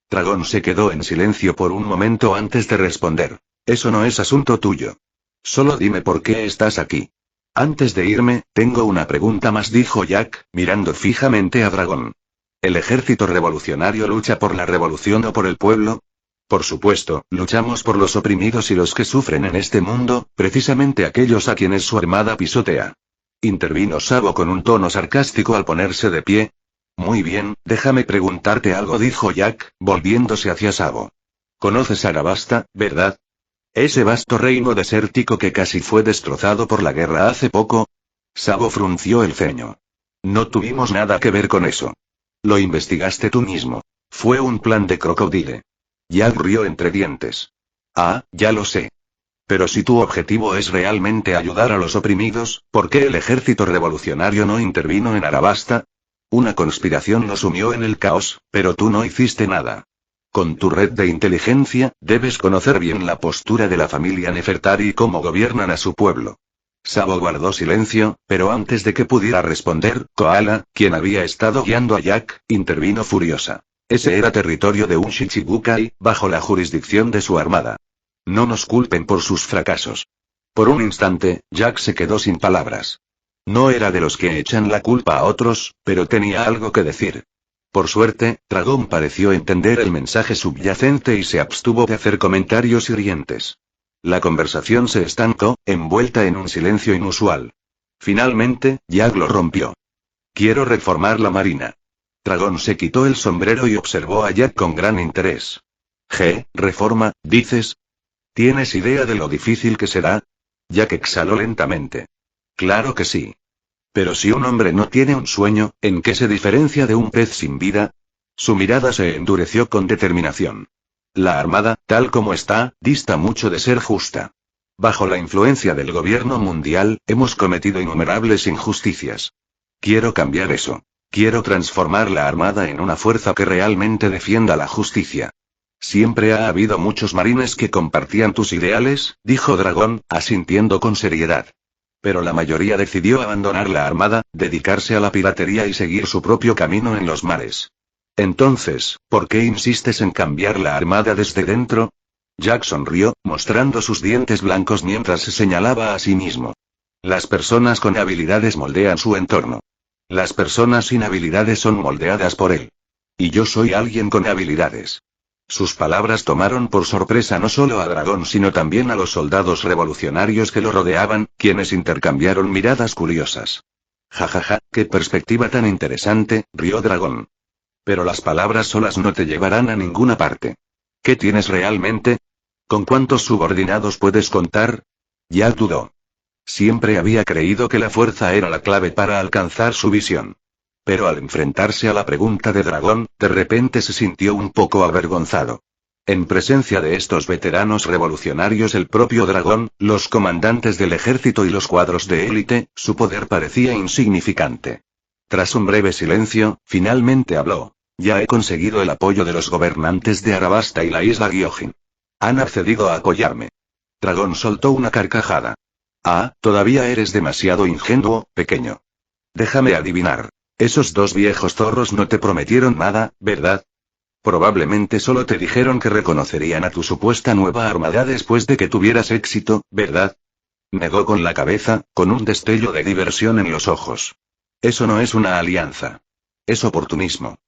Dragón se quedó en silencio por un momento antes de responder. Eso no es asunto tuyo. Solo dime por qué estás aquí. Antes de irme, tengo una pregunta más, dijo Jack, mirando fijamente a Dragón. ¿El ejército revolucionario lucha por la revolución o por el pueblo? Por supuesto, luchamos por los oprimidos y los que sufren en este mundo, precisamente aquellos a quienes su armada pisotea. Intervino Sabo con un tono sarcástico al ponerse de pie. Muy bien, déjame preguntarte algo, dijo Jack, volviéndose hacia Sabo. ¿Conoces Arabasta, verdad? Ese vasto reino desértico que casi fue destrozado por la guerra hace poco. Sabo frunció el ceño. No tuvimos nada que ver con eso. Lo investigaste tú mismo. Fue un plan de Crocodile. Jack rió entre dientes. Ah, ya lo sé. Pero si tu objetivo es realmente ayudar a los oprimidos, ¿por qué el ejército revolucionario no intervino en Arabasta? Una conspiración nos sumió en el caos, pero tú no hiciste nada. Con tu red de inteligencia, debes conocer bien la postura de la familia Nefertari y cómo gobiernan a su pueblo. Sabo guardó silencio, pero antes de que pudiera responder, Koala, quien había estado guiando a Jack, intervino furiosa. Ese era territorio de un Shichibukai, bajo la jurisdicción de su armada. No nos culpen por sus fracasos. Por un instante, Jack se quedó sin palabras. No era de los que echan la culpa a otros, pero tenía algo que decir. Por suerte, Dragón pareció entender el mensaje subyacente y se abstuvo de hacer comentarios hirientes. La conversación se estancó, envuelta en un silencio inusual. Finalmente, Jack lo rompió. Quiero reformar la marina. Dragón se quitó el sombrero y observó a Jack con gran interés. ¿Reforma, dices? ¿Tienes idea de lo difícil que será? Jack exhaló lentamente. Claro que sí. Pero si un hombre no tiene un sueño, ¿en qué se diferencia de un pez sin vida? Su mirada se endureció con determinación. La armada, tal como está, dista mucho de ser justa. Bajo la influencia del gobierno mundial, hemos cometido innumerables injusticias. Quiero cambiar eso. Quiero transformar la armada en una fuerza que realmente defienda la justicia. Siempre ha habido muchos marines que compartían tus ideales, dijo Dragón, asintiendo con seriedad. Pero la mayoría decidió abandonar la armada, dedicarse a la piratería y seguir su propio camino en los mares. Entonces, ¿por qué insistes en cambiar la armada desde dentro? Jack sonrió, mostrando sus dientes blancos mientras se señalaba a sí mismo. Las personas con habilidades moldean su entorno. Las personas sin habilidades son moldeadas por él. Y yo soy alguien con habilidades. Sus palabras tomaron por sorpresa no solo a Dragón sino también a los soldados revolucionarios que lo rodeaban, quienes intercambiaron miradas curiosas. Jajaja, qué perspectiva tan interesante, rió Dragón. Pero las palabras solas no te llevarán a ninguna parte. ¿Qué tienes realmente? ¿Con cuántos subordinados puedes contar? Ya dudó. Siempre había creído que la fuerza era la clave para alcanzar su visión. Pero al enfrentarse a la pregunta de Dragón, de repente se sintió un poco avergonzado. En presencia de estos veteranos revolucionarios, el propio Dragón, los comandantes del ejército y los cuadros de élite, su poder parecía insignificante. Tras un breve silencio, finalmente habló. Ya he conseguido el apoyo de los gobernantes de Arabasta y la isla Gyojin. Han accedido a apoyarme. Dragón soltó una carcajada. Ah, todavía eres demasiado ingenuo, pequeño. Déjame adivinar. Esos dos viejos zorros no te prometieron nada, ¿verdad? Probablemente solo te dijeron que reconocerían a tu supuesta nueva armada después de que tuvieras éxito, ¿verdad? Negó con la cabeza, con un destello de diversión en los ojos. Eso no es una alianza. Es oportunismo.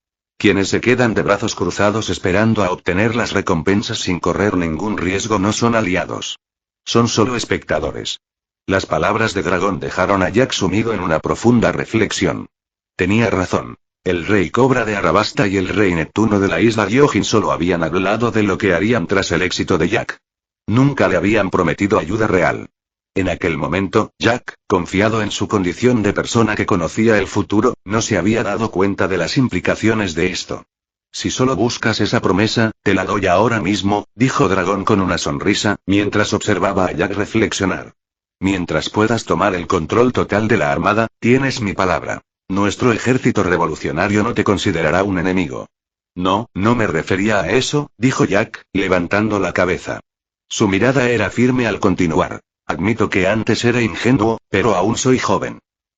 Quienes se quedan de brazos cruzados esperando a obtener las recompensas sin correr ningún riesgo no son aliados. Son solo espectadores. Las palabras de Dragón dejaron a Jack sumido en una profunda reflexión. Tenía razón. El rey Cobra de Arabasta y el rey Neptuno de la isla Gyojin solo habían hablado de lo que harían tras el éxito de Jack. Nunca le habían prometido ayuda real. En aquel momento, Jack, confiado en su condición de persona que conocía el futuro, no se había dado cuenta de las implicaciones de esto. Si solo buscas esa promesa, te la doy ahora mismo, dijo Dragón con una sonrisa, mientras observaba a Jack reflexionar. Mientras puedas tomar el control total de la armada, tienes mi palabra. Nuestro ejército revolucionario no te considerará un enemigo. No, no me refería a eso, dijo Jack, levantando la cabeza. Su mirada era firme al continuar. Admito que antes era ingenuo, pero aún soy joven.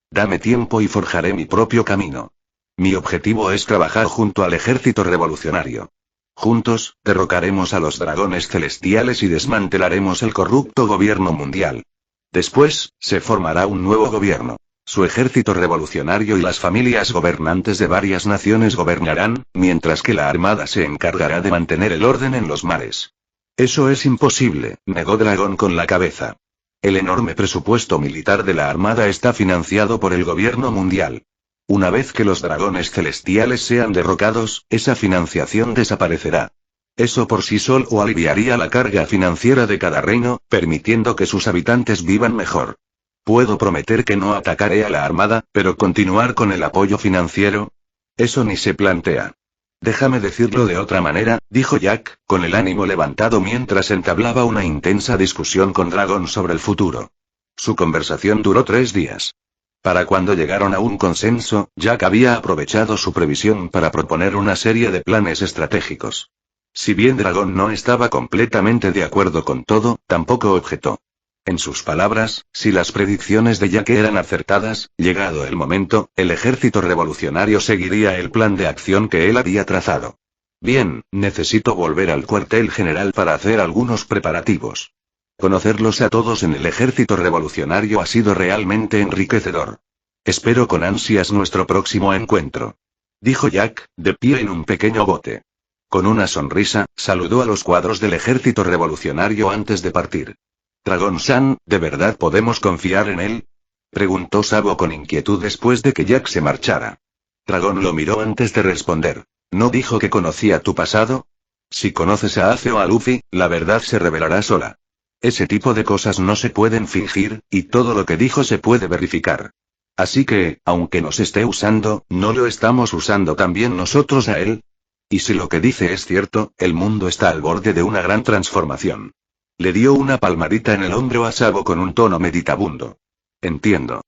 Dame tiempo y forjaré mi propio camino. Mi objetivo es trabajar junto al ejército revolucionario. Juntos, derrocaremos a los dragones celestiales y desmantelaremos el corrupto gobierno mundial. Después, se formará un nuevo gobierno. Su ejército revolucionario y las familias gobernantes de varias naciones gobernarán, mientras que la armada se encargará de mantener el orden en los mares. Eso es imposible, negó Dragón con la cabeza. El enorme presupuesto militar de la armada está financiado por el gobierno mundial. Una vez que los dragones celestiales sean derrocados, esa financiación desaparecerá. Eso por sí solo aliviaría la carga financiera de cada reino, permitiendo que sus habitantes vivan mejor. Puedo prometer que no atacaré a la armada, pero continuar con el apoyo financiero. Eso ni se plantea. Déjame decirlo de otra manera, dijo Jack, con el ánimo levantado mientras entablaba una intensa discusión con Dragón sobre el futuro. Su conversación duró 3 días. Para cuando llegaron a un consenso, Jack había aprovechado su previsión para proponer una serie de planes estratégicos. Si bien Dragón no estaba completamente de acuerdo con todo, tampoco objetó. En sus palabras, si las predicciones de Jack eran acertadas, llegado el momento, el ejército revolucionario seguiría el plan de acción que él había trazado. Bien, necesito volver al cuartel general para hacer algunos preparativos. Conocerlos a todos en el ejército revolucionario ha sido realmente enriquecedor. Espero con ansias nuestro próximo encuentro. Dijo Jack, de pie en un pequeño bote. Con una sonrisa, saludó a los cuadros del ejército revolucionario antes de partir. Dragón-san, ¿de verdad podemos confiar en él? Preguntó Sabo con inquietud después de que Jack se marchara. Dragón lo miró antes de responder. ¿No dijo que conocía tu pasado? Si conoces a Ace o a Luffy, la verdad se revelará sola. Ese tipo de cosas no se pueden fingir, y todo lo que dijo se puede verificar. Así que, aunque nos esté usando, ¿no lo estamos usando también nosotros a él? Y si lo que dice es cierto, el mundo está al borde de una gran transformación. Le dio una palmadita en el hombro a Sabo con un tono meditabundo. Entiendo.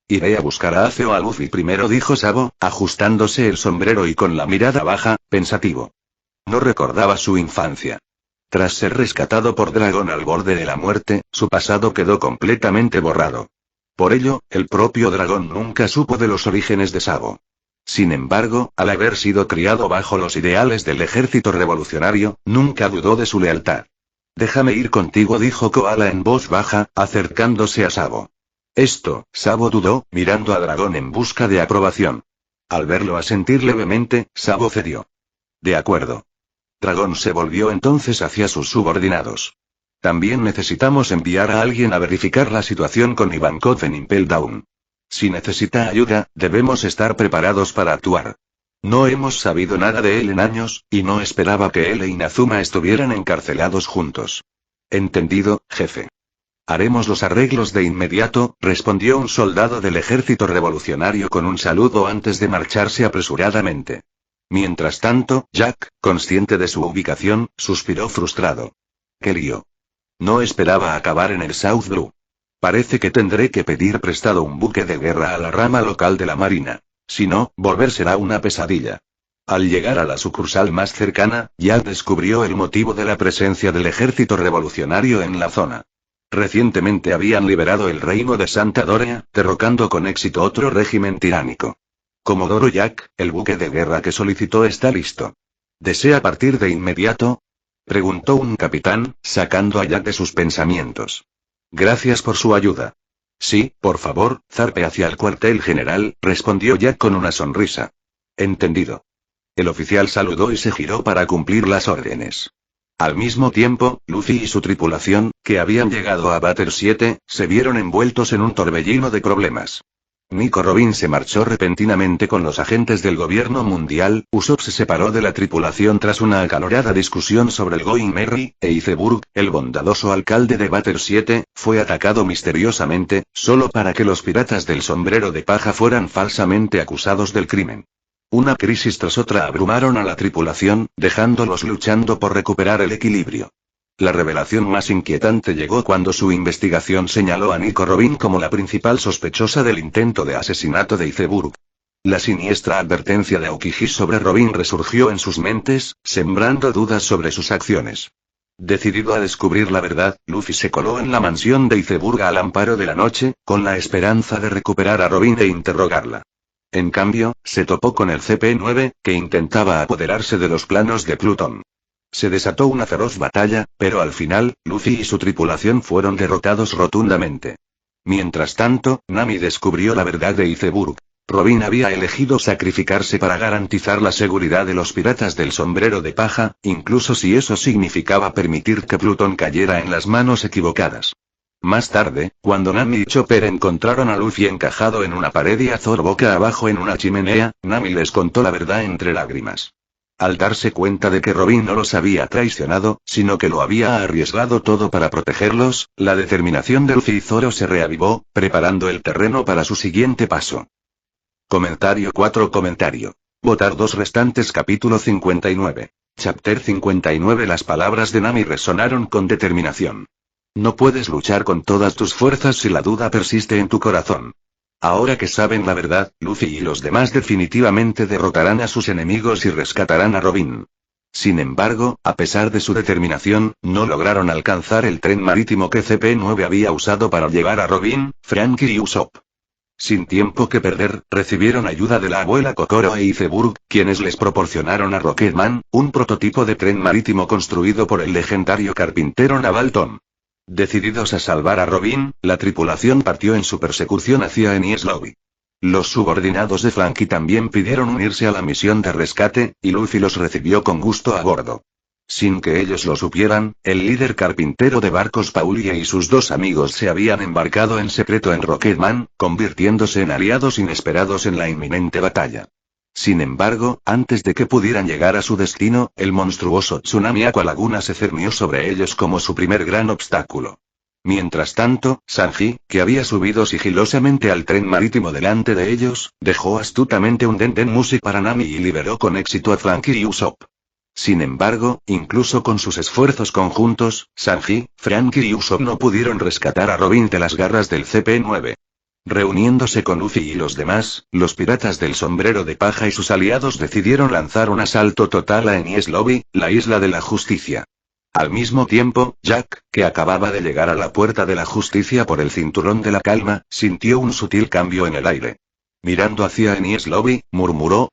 Iré a buscar a Ace o a Luffy primero, dijo Sabo, ajustándose el sombrero y con la mirada baja, pensativo. No recordaba su infancia. Tras ser rescatado por Dragón al borde de la muerte, su pasado quedó completamente borrado. Por ello, el propio Dragón nunca supo de los orígenes de Sabo. Sin embargo, al haber sido criado bajo los ideales del ejército revolucionario, nunca dudó de su lealtad. Déjame ir contigo, dijo Koala en voz baja, acercándose a Sabo. Esto, Sabo dudó, mirando a Dragón en busca de aprobación. Al verlo asentir levemente, Sabo cedió. De acuerdo. Dragón se volvió entonces hacia sus subordinados. También necesitamos enviar a alguien a verificar la situación con Ivankov en Impel Down. Si necesita ayuda, debemos estar preparados para actuar. No hemos sabido nada de él en años, y no esperaba que él e Inazuma estuvieran encarcelados juntos. Entendido, jefe. Haremos los arreglos de inmediato, respondió un soldado del ejército revolucionario con un saludo antes de marcharse apresuradamente. Mientras tanto, Jack, consciente de su ubicación, suspiró frustrado. ¡Qué lío! No esperaba acabar en el South Blue. Parece que tendré que pedir prestado un buque de guerra a la rama local de la Marina. Si no, volver será una pesadilla. Al llegar a la sucursal más cercana, Jack descubrió el motivo de la presencia del ejército revolucionario en la zona. Recientemente habían liberado el reino de Santa Dorea, derrocando con éxito otro régimen tiránico. Comodoro Jack, el buque de guerra que solicitó está listo. ¿Desea partir de inmediato? Preguntó un capitán, sacando a Jack de sus pensamientos. Gracias por su ayuda. Sí, por favor, zarpe hacia el cuartel general, respondió Jack con una sonrisa. Entendido. El oficial saludó y se giró para cumplir las órdenes. Al mismo tiempo, Luffy y su tripulación, que habían llegado a Batter 7, se vieron envueltos en un torbellino de problemas. Nico Robin se marchó repentinamente con los agentes del gobierno mundial, Usopp se separó de la tripulación tras una acalorada discusión sobre el Going Merry, e Iceberg, el bondadoso alcalde de Batter 7, fue atacado misteriosamente, solo para que los piratas del sombrero de paja fueran falsamente acusados del crimen. Una crisis tras otra abrumaron a la tripulación, dejándolos luchando por recuperar el equilibrio. La revelación más inquietante llegó cuando su investigación señaló a Nico Robin como la principal sospechosa del intento de asesinato de Iceberg. La siniestra advertencia de Aokiji sobre Robin resurgió en sus mentes, sembrando dudas sobre sus acciones. Decidido a descubrir la verdad, Luffy se coló en la mansión de Iceberg al amparo de la noche, con la esperanza de recuperar a Robin e interrogarla. En cambio, se topó con el CP9, que intentaba apoderarse de los planos de Plutón. Se desató una feroz batalla, pero al final, Luffy y su tripulación fueron derrotados rotundamente. Mientras tanto, Nami descubrió la verdad de Iceberg. Robin había elegido sacrificarse para garantizar la seguridad de los piratas del sombrero de paja, incluso si eso significaba permitir que Plutón cayera en las manos equivocadas. Más tarde, cuando Nami y Chopper encontraron a Luffy encajado en una pared y a Zoro boca abajo en una chimenea, Nami les contó la verdad entre lágrimas. Al darse cuenta de que Robin no los había traicionado, sino que lo había arriesgado todo para protegerlos, la determinación de Luffy y Zoro se reavivó, preparando el terreno para su siguiente paso. Comentario 4. Votar 2 restantes. Capítulo 59. Chapter 59. Las palabras de Nami resonaron con determinación. No puedes luchar con todas tus fuerzas si la duda persiste en tu corazón. Ahora que saben la verdad, Luffy y los demás definitivamente derrotarán a sus enemigos y rescatarán a Robin. Sin embargo, a pesar de su determinación, no lograron alcanzar el tren marítimo que CP9 había usado para llevar a Robin, Franky y Usopp. Sin tiempo que perder, recibieron ayuda de la abuela Kokoro e Iceberg, quienes les proporcionaron a Rocketman, un prototipo de tren marítimo construido por el legendario carpintero naval Tom. Decididos a salvar a Robin, la tripulación partió en su persecución hacia Enies Lobby. Los subordinados de Franky también pidieron unirse a la misión de rescate, y Luffy los recibió con gusto a bordo. Sin que ellos lo supieran, el líder carpintero de barcos Paulie y sus 2 amigos se habían embarcado en secreto en Rocketman, convirtiéndose en aliados inesperados en la inminente batalla. Sin embargo, antes de que pudieran llegar a su destino, el monstruoso tsunami Aqua Laguna se cernió sobre ellos como su primer gran obstáculo. Mientras tanto, Sanji, que había subido sigilosamente al tren marítimo delante de ellos, dejó astutamente un Denden Mushi para Nami y liberó con éxito a Franky y Usopp. Sin embargo, incluso con sus esfuerzos conjuntos, Sanji, Franky y Usopp no pudieron rescatar a Robin de las garras del CP9. Reuniéndose con Luffy y los demás, los piratas del sombrero de paja y sus aliados decidieron lanzar un asalto total a Enies Lobby, la isla de la justicia. Al mismo tiempo, Jack, que acababa de llegar a la puerta de la justicia por el cinturón de la calma, sintió un sutil cambio en el aire. Mirando hacia Enies Lobby, murmuró,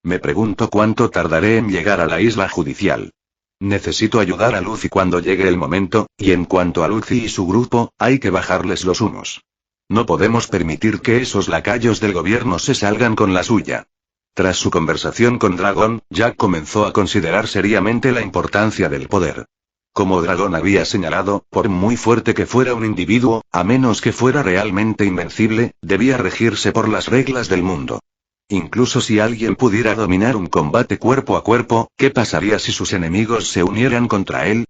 Me pregunto cuánto tardaré en llegar a la isla judicial. Necesito ayudar a Luffy cuando llegue el momento, y en cuanto a Luffy y su grupo, hay que bajarles los humos. No podemos permitir que esos lacayos del gobierno se salgan con la suya. Tras su conversación con Dragon, Jack comenzó a considerar seriamente la importancia del poder. Como Dragon había señalado, por muy fuerte que fuera un individuo, a menos que fuera realmente invencible, debía regirse por las reglas del mundo. Incluso si alguien pudiera dominar un combate cuerpo a cuerpo, ¿qué pasaría si sus enemigos se unieran contra él?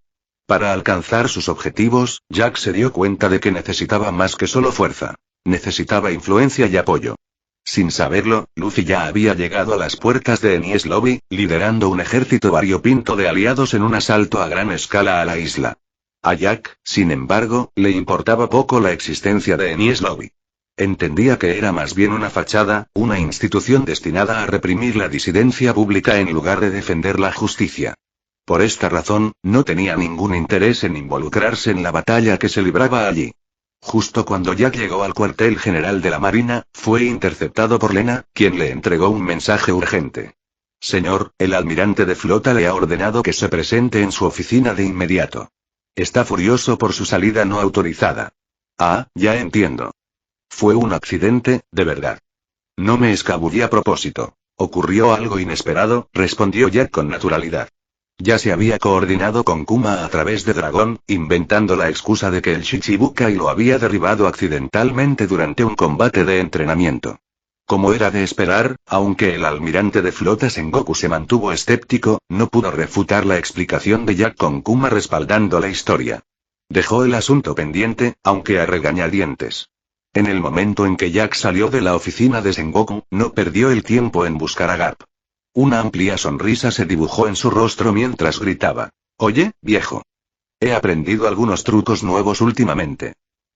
Para alcanzar sus objetivos, Jack se dio cuenta de que necesitaba más que solo fuerza. Necesitaba influencia y apoyo. Sin saberlo, Luffy ya había llegado a las puertas de Enies Lobby, liderando un ejército variopinto de aliados en un asalto a gran escala a la isla. A Jack, sin embargo, le importaba poco la existencia de Enies Lobby. Entendía que era más bien una fachada, una institución destinada a reprimir la disidencia pública en lugar de defender la justicia. Por esta razón, no tenía ningún interés en involucrarse en la batalla que se libraba allí. Justo cuando Jack llegó al cuartel general de la Marina, fue interceptado por Lena, quien le entregó un mensaje urgente. Señor, el almirante de flota le ha ordenado que se presente en su oficina de inmediato. Está furioso por su salida no autorizada. Ah, ya entiendo. Fue un accidente, de verdad. No me escabullí a propósito. Ocurrió algo inesperado, respondió Jack con naturalidad. Ya se había coordinado con Kuma a través de Dragón, inventando la excusa de que el Shichibukai lo había derribado accidentalmente durante un combate de entrenamiento. Como era de esperar, aunque el almirante de flota Sengoku se mantuvo escéptico, no pudo refutar la explicación de Jack con Kuma respaldando la historia. Dejó el asunto pendiente, aunque a regañadientes. En el momento en que Jack salió de la oficina de Sengoku, no perdió el tiempo en buscar a Garp. Una amplia sonrisa se dibujó en su rostro mientras gritaba. Oye, viejo. He aprendido algunos trucos nuevos últimamente.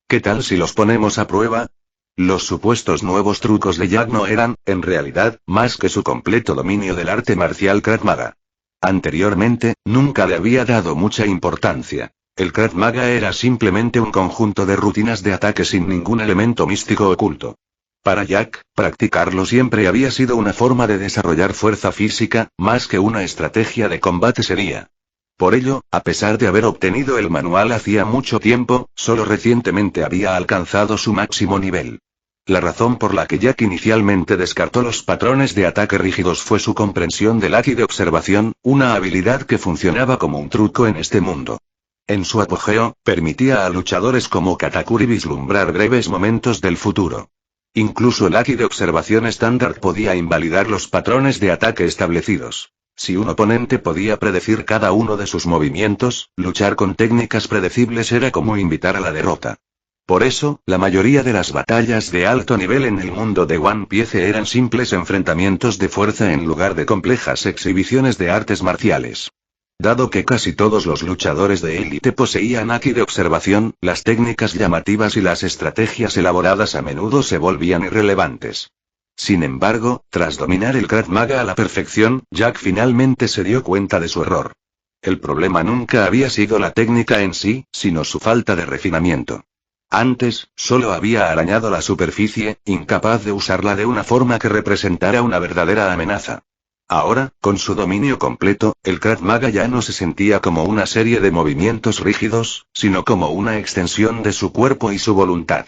¿Qué tal si los ponemos a prueba? Los supuestos nuevos trucos de Jack no eran, en realidad, más que su completo dominio del arte marcial Krav Maga. Anteriormente, nunca le había dado mucha importancia. El Krav Maga era simplemente un conjunto de rutinas de ataque sin ningún elemento místico oculto. Para Jack, practicarlo siempre había sido una forma de desarrollar fuerza física, más que una estrategia de combate seria. Por ello, a pesar de haber obtenido el manual hacía mucho tiempo, solo recientemente había alcanzado su máximo nivel. La razón por la que Jack inicialmente descartó los patrones de ataque rígidos fue su comprensión del haki de observación, una habilidad que funcionaba como un truco en este mundo. En su apogeo, permitía a luchadores como Katakuri vislumbrar breves momentos del futuro. Incluso el haki de observación estándar podía invalidar los patrones de ataque establecidos. Si un oponente podía predecir cada uno de sus movimientos, luchar con técnicas predecibles era como invitar a la derrota. Por eso, la mayoría de las batallas de alto nivel en el mundo de One Piece eran simples enfrentamientos de fuerza en lugar de complejas exhibiciones de artes marciales. Dado que casi todos los luchadores de élite poseían haki de observación, las técnicas llamativas y las estrategias elaboradas a menudo se volvían irrelevantes. Sin embargo, tras dominar el Krav Maga a la perfección, Jack finalmente se dio cuenta de su error. El problema nunca había sido la técnica en sí, sino su falta de refinamiento. Antes, solo había arañado la superficie, incapaz de usarla de una forma que representara una verdadera amenaza. Ahora, con su dominio completo, el Krav Maga ya no se sentía como una serie de movimientos rígidos, sino como una extensión de su cuerpo y su voluntad.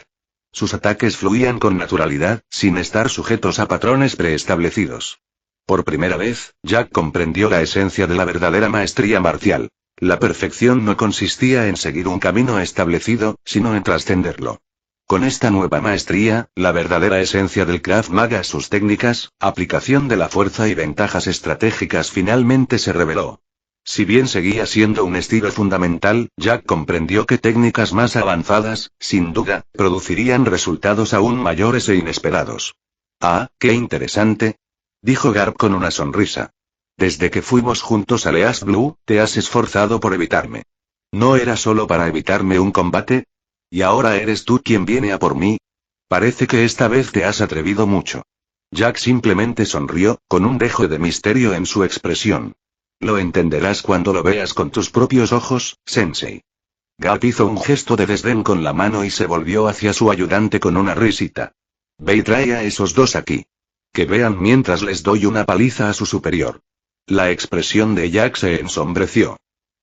Sus ataques fluían con naturalidad, sin estar sujetos a patrones preestablecidos. Por primera vez, Jack comprendió la esencia de la verdadera maestría marcial. La perfección no consistía en seguir un camino establecido, sino en trascenderlo. Con esta nueva maestría, la verdadera esencia del Krav Maga, sus técnicas, aplicación de la fuerza y ventajas estratégicas finalmente se reveló. Si bien seguía siendo un estilo fundamental, Jack comprendió que técnicas más avanzadas, sin duda, producirían resultados aún mayores e inesperados. Ah, qué interesante, dijo Garp con una sonrisa. Desde que fuimos juntos a East Blue, te has esforzado por evitarme. ¿No era solo para evitarme un combate? ¿Y ahora eres tú quien viene a por mí? Parece que esta vez te has atrevido mucho. Jack simplemente sonrió, con un dejo de misterio en su expresión. Lo entenderás cuando lo veas con tus propios ojos, Sensei. Garp hizo un gesto de desdén con la mano y se volvió hacia su ayudante con una risita. Ve y trae a esos dos aquí. Que vean mientras les doy una paliza a su superior. La expresión de Jack se ensombreció.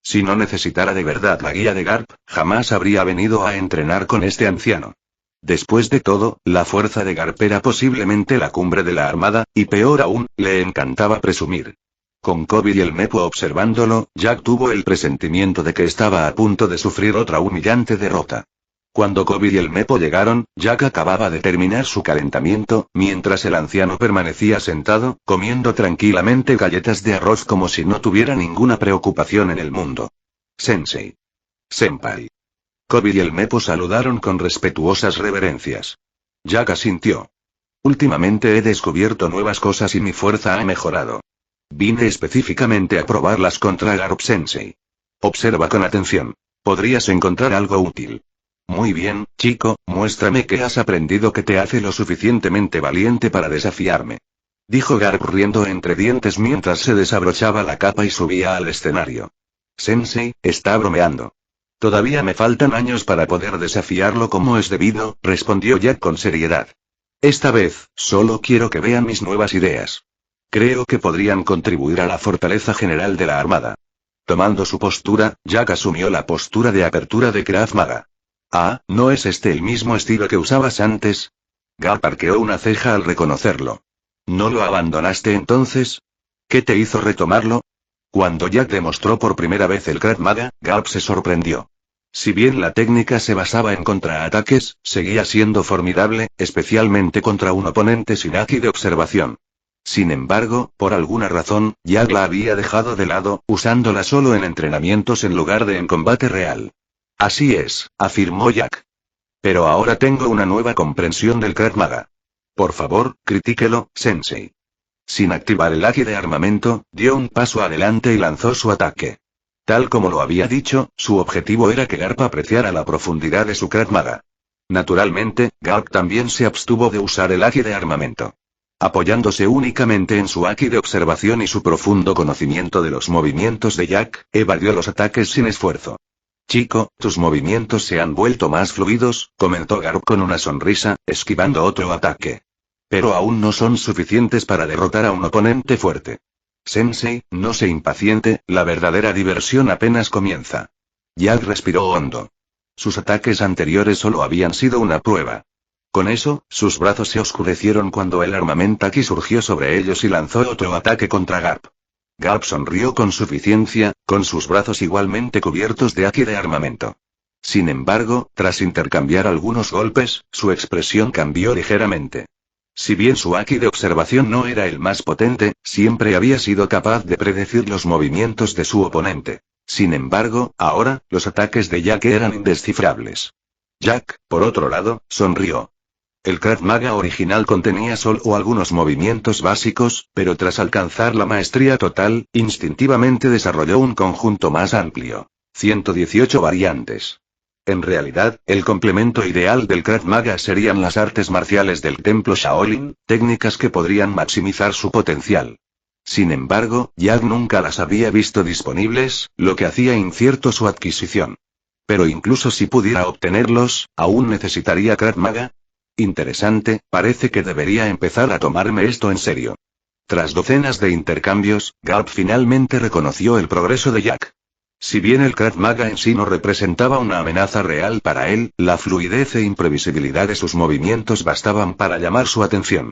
Si no necesitara de verdad la guía de Garp, jamás habría venido a entrenar con este anciano. Después de todo, la fuerza de Garp era posiblemente la cumbre de la armada, y peor aún, le encantaba presumir. Con Kobe y el Mepo observándolo, Jack tuvo el presentimiento de que estaba a punto de sufrir otra humillante derrota. Cuando Kobe y el Mepo llegaron, Jack acababa de terminar su calentamiento, mientras el anciano permanecía sentado, comiendo tranquilamente galletas de arroz como si no tuviera ninguna preocupación en el mundo. Sensei. Senpai. Kobe y el Mepo saludaron con respetuosas reverencias. Jack asintió. Últimamente he descubierto nuevas cosas y mi fuerza ha mejorado. Vine específicamente a probarlas contra Garp Sensei. Observa con atención. Podrías encontrar algo útil. Muy bien, chico, muéstrame qué has aprendido que te hace lo suficientemente valiente para desafiarme. Dijo Garp riendo entre dientes mientras se desabrochaba la capa y subía al escenario. Sensei, está bromeando. Todavía me faltan años para poder desafiarlo como es debido, respondió Jack con seriedad. Esta vez, solo quiero que vean mis nuevas ideas. Creo que podrían contribuir a la fortaleza general de la armada. Tomando su postura, Jack asumió la postura de apertura de Krav Maga. Ah, ¿no es este el mismo estilo que usabas antes? Garp arqueó una ceja al reconocerlo. ¿No lo abandonaste entonces? ¿Qué te hizo retomarlo? Cuando Jack demostró por primera vez el Krav Maga, Garp se sorprendió. Si bien la técnica se basaba en contraataques, seguía siendo formidable, especialmente contra un oponente sin haki de observación. Sin embargo, por alguna razón, Jack la había dejado de lado, usándola solo en entrenamientos en lugar de en combate real. Así es, afirmó Jack. Pero ahora tengo una nueva comprensión del Krav Maga. Por favor, critíquelo, Sensei. Sin activar el haki de armamento, dio un paso adelante y lanzó su ataque. Tal como lo había dicho, su objetivo era que Garp apreciara la profundidad de su Krav Maga. Naturalmente, Garp también se abstuvo de usar el haki de armamento. Apoyándose únicamente en su haki de observación y su profundo conocimiento de los movimientos de Jack, evadió los ataques sin esfuerzo. Chico, tus movimientos se han vuelto más fluidos, comentó Garp con una sonrisa, esquivando otro ataque. Pero aún no son suficientes para derrotar a un oponente fuerte. Sensei, no se impaciente, la verdadera diversión apenas comienza. Jack respiró hondo. Sus ataques anteriores solo habían sido una prueba. Con eso, sus brazos se oscurecieron cuando el armamentaki surgió sobre ellos y lanzó otro ataque contra Garp. Garp sonrió con suficiencia, con sus brazos igualmente cubiertos de haki de armamento. Sin embargo, tras intercambiar algunos golpes, su expresión cambió ligeramente. Si bien su haki de observación no era el más potente, siempre había sido capaz de predecir los movimientos de su oponente. Sin embargo, ahora, los ataques de Jack eran indescifrables. Jack, por otro lado, sonrió. El Krav Maga original contenía solo algunos movimientos básicos, pero tras alcanzar la maestría total, instintivamente desarrolló un conjunto más amplio. 118 variantes. En realidad, el complemento ideal del Krav Maga serían las artes marciales del templo Shaolin, técnicas que podrían maximizar su potencial. Sin embargo, Jack nunca las había visto disponibles, lo que hacía incierto su adquisición. Pero incluso si pudiera obtenerlos, ¿aún necesitaría Krav Maga? Interesante, parece que debería empezar a tomarme esto en serio. Tras docenas de intercambios, Garp finalmente reconoció el progreso de Jack. Si bien el Krav Maga en sí no representaba una amenaza real para él, la fluidez e imprevisibilidad de sus movimientos bastaban para llamar su atención.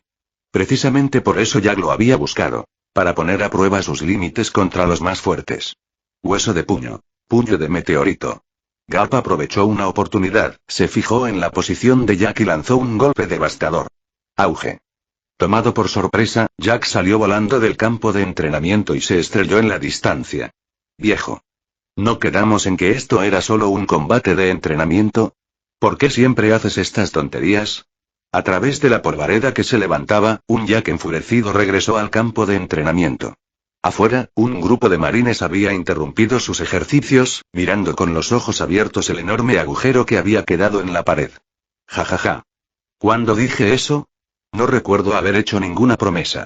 Precisamente por eso Jack lo había buscado. Para poner a prueba sus límites contra los más fuertes. Hueso de puño. Puño de meteorito. Garp aprovechó una oportunidad, se fijó en la posición de Jack y lanzó un golpe devastador. Auge. Tomado por sorpresa, Jack salió volando del campo de entrenamiento y se estrelló en la distancia. Viejo. ¿No quedamos en que esto era solo un combate de entrenamiento? ¿Por qué siempre haces estas tonterías? A través de la polvareda que se levantaba, un Jack enfurecido regresó al campo de entrenamiento. Afuera, un grupo de marines había interrumpido sus ejercicios, mirando con los ojos abiertos el enorme agujero que había quedado en la pared. Jajaja. ¿Cuándo dije eso? No recuerdo haber hecho ninguna promesa.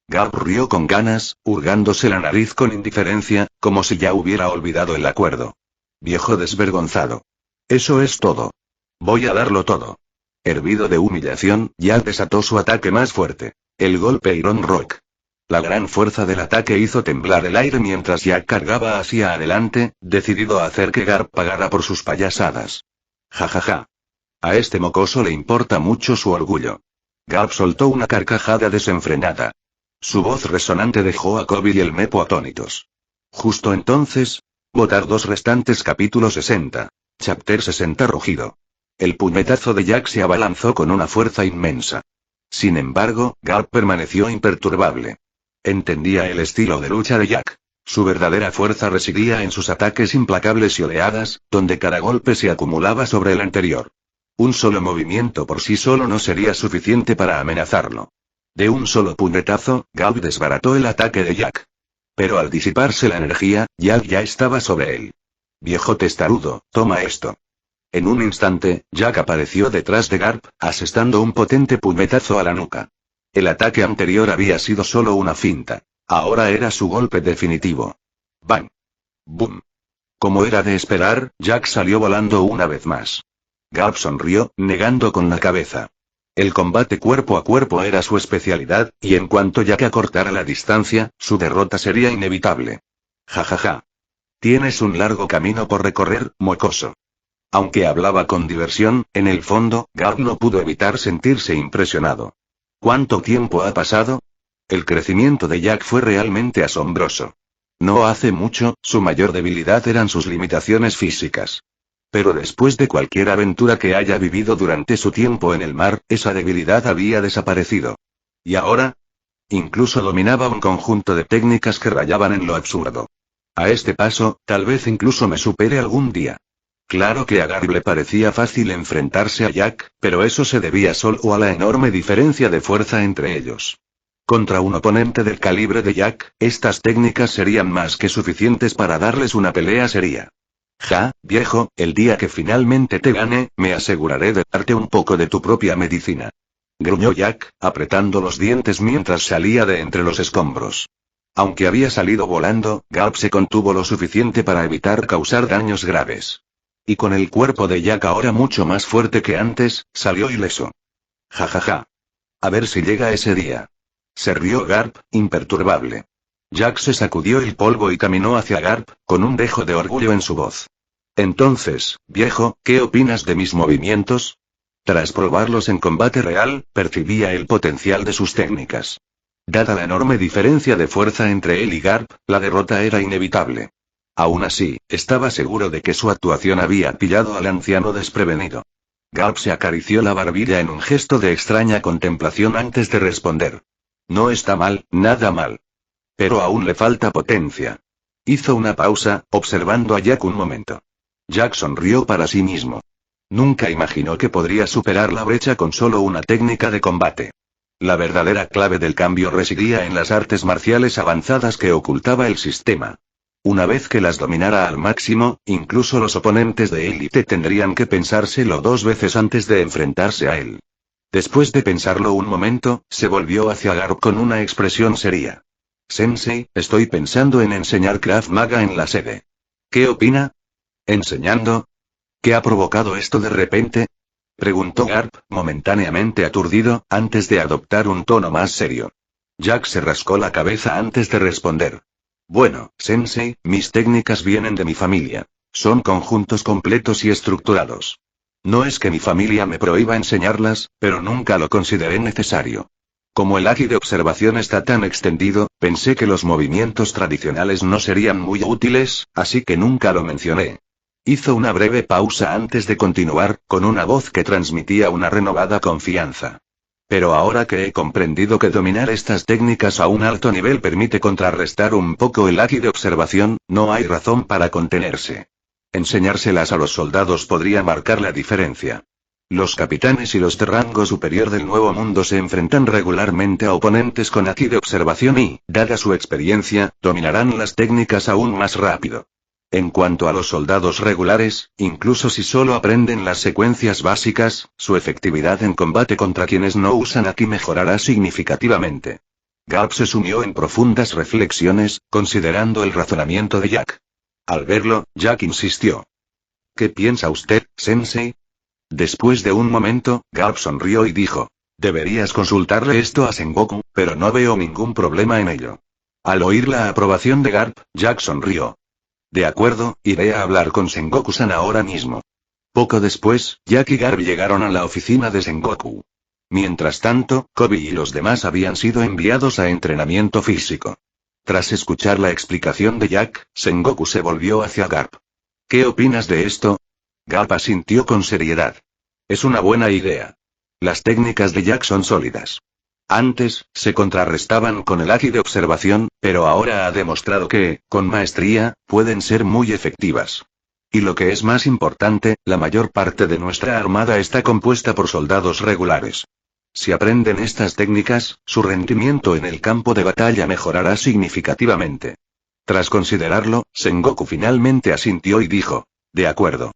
Garp rió con ganas, hurgándose la nariz con indiferencia, como si ya hubiera olvidado el acuerdo. Viejo desvergonzado. Eso es todo. Voy a darlo todo. Hervido de humillación, Jack desató su ataque más fuerte. El golpe Iron Rock. La gran fuerza del ataque hizo temblar el aire mientras Jack cargaba hacia adelante, decidido a hacer que Garp pagara por sus payasadas. Jajaja. A este mocoso le importa mucho su orgullo. Garp soltó una carcajada desenfrenada. Su voz resonante dejó a Kobe y el Mepo atónitos. Justo entonces, votar 2 restantes capítulo 60. Chapter 60 rugido. El puñetazo de Jack se abalanzó con una fuerza inmensa. Sin embargo, Garp permaneció imperturbable. Entendía el estilo de lucha de Jack. Su verdadera fuerza residía en sus ataques implacables y oleadas, donde cada golpe se acumulaba sobre el anterior. Un solo movimiento por sí solo no sería suficiente para amenazarlo. De un solo puñetazo, Garp desbarató el ataque de Jack. Pero al disiparse la energía, Jack ya estaba sobre él. Viejo testarudo, toma esto. En un instante, Jack apareció detrás de Garp, asestando un potente puñetazo a la nuca. El ataque anterior había sido solo una finta. Ahora era su golpe definitivo. ¡Bang! ¡Boom! Como era de esperar, Jack salió volando una vez más. Garp sonrió, negando con la cabeza. El combate cuerpo a cuerpo era su especialidad, y en cuanto Jack acortara la distancia, su derrota sería inevitable. Ja ja ja. Tienes un largo camino por recorrer, mocoso. Aunque hablaba con diversión, en el fondo, Garp no pudo evitar sentirse impresionado. ¿Cuánto tiempo ha pasado? El crecimiento de Jack fue realmente asombroso. No hace mucho, su mayor debilidad eran sus limitaciones físicas. Pero después de cualquier aventura que haya vivido durante su tiempo en el mar, esa debilidad había desaparecido. ¿Y ahora? Incluso dominaba un conjunto de técnicas que rayaban en lo absurdo. A este paso, tal vez incluso me supere algún día. Claro que a Garp le parecía fácil enfrentarse a Jack, pero eso se debía solo a la enorme diferencia de fuerza entre ellos. Contra un oponente del calibre de Jack, estas técnicas serían más que suficientes para darles una pelea seria. Ja, viejo, el día que finalmente te gane, me aseguraré de darte un poco de tu propia medicina. Gruñó Jack, apretando los dientes mientras salía de entre los escombros. Aunque había salido volando, Garp se contuvo lo suficiente para evitar causar daños graves. Y con el cuerpo de Jack ahora mucho más fuerte que antes, salió ileso. Ja ja ja. A ver si llega ese día. Se rió Garp, imperturbable. Jack se sacudió el polvo y caminó hacia Garp, con un dejo de orgullo en su voz. Entonces, viejo, ¿qué opinas de mis movimientos? Tras probarlos en combate real, percibía el potencial de sus técnicas. Dada la enorme diferencia de fuerza entre él y Garp, la derrota era inevitable. Aún así, estaba seguro de que su actuación había pillado al anciano desprevenido. Garp se acarició la barbilla en un gesto de extraña contemplación antes de responder. No está mal, nada mal. Pero aún le falta potencia. Hizo una pausa, observando a Jack un momento. Jack sonrió para sí mismo. Nunca imaginó que podría superar la brecha con solo una técnica de combate. La verdadera clave del cambio residía en las artes marciales avanzadas que ocultaba el sistema. Una vez que las dominara al máximo, incluso los oponentes de élite tendrían que pensárselo 2 veces antes de enfrentarse a él. Después de pensarlo un momento, se volvió hacia Garp con una expresión seria. Sensei, estoy pensando en enseñar Krav Maga en la sede. ¿Qué opina? ¿Enseñando? ¿Qué ha provocado esto de repente? Preguntó Garp, momentáneamente aturdido, antes de adoptar un tono más serio. Jack se rascó la cabeza antes de responder. Bueno, Sensei, mis técnicas vienen de mi familia. Son conjuntos completos y estructurados. No es que mi familia me prohíba enseñarlas, pero nunca lo consideré necesario. Como el haki de observación está tan extendido, pensé que los movimientos tradicionales no serían muy útiles, así que nunca lo mencioné. Hizo una breve pausa antes de continuar, con una voz que transmitía una renovada confianza. Pero ahora que he comprendido que dominar estas técnicas a un alto nivel permite contrarrestar un poco el haki de observación, no hay razón para contenerse. Enseñárselas a los soldados podría marcar la diferencia. Los capitanes y los de rango superior del Nuevo Mundo se enfrentan regularmente a oponentes con haki de observación y, dada su experiencia, dominarán las técnicas aún más rápido. En cuanto a los soldados regulares, incluso si solo aprenden las secuencias básicas, su efectividad en combate contra quienes no usan haki mejorará significativamente. Garp se sumió en profundas reflexiones, considerando el razonamiento de Jack. Al verlo, Jack insistió. ¿Qué piensa usted, Sensei? Después de un momento, Garp sonrió y dijo. Deberías consultarle esto a Sengoku, pero no veo ningún problema en ello. Al oír la aprobación de Garp, Jack sonrió. De acuerdo, iré a hablar con Sengoku-san ahora mismo. Poco después, Jack y Garp llegaron a la oficina de Sengoku. Mientras tanto, Kobe y los demás habían sido enviados a entrenamiento físico. Tras escuchar la explicación de Jack, Sengoku se volvió hacia Garp. ¿Qué opinas de esto? Garp asintió con seriedad. Es una buena idea. Las técnicas de Jack son sólidas. Antes, se contrarrestaban con el haki de observación, pero ahora ha demostrado que, con maestría, pueden ser muy efectivas. Y lo que es más importante, la mayor parte de nuestra armada está compuesta por soldados regulares. Si aprenden estas técnicas, su rendimiento en el campo de batalla mejorará significativamente. Tras considerarlo, Sengoku finalmente asintió y dijo: de acuerdo.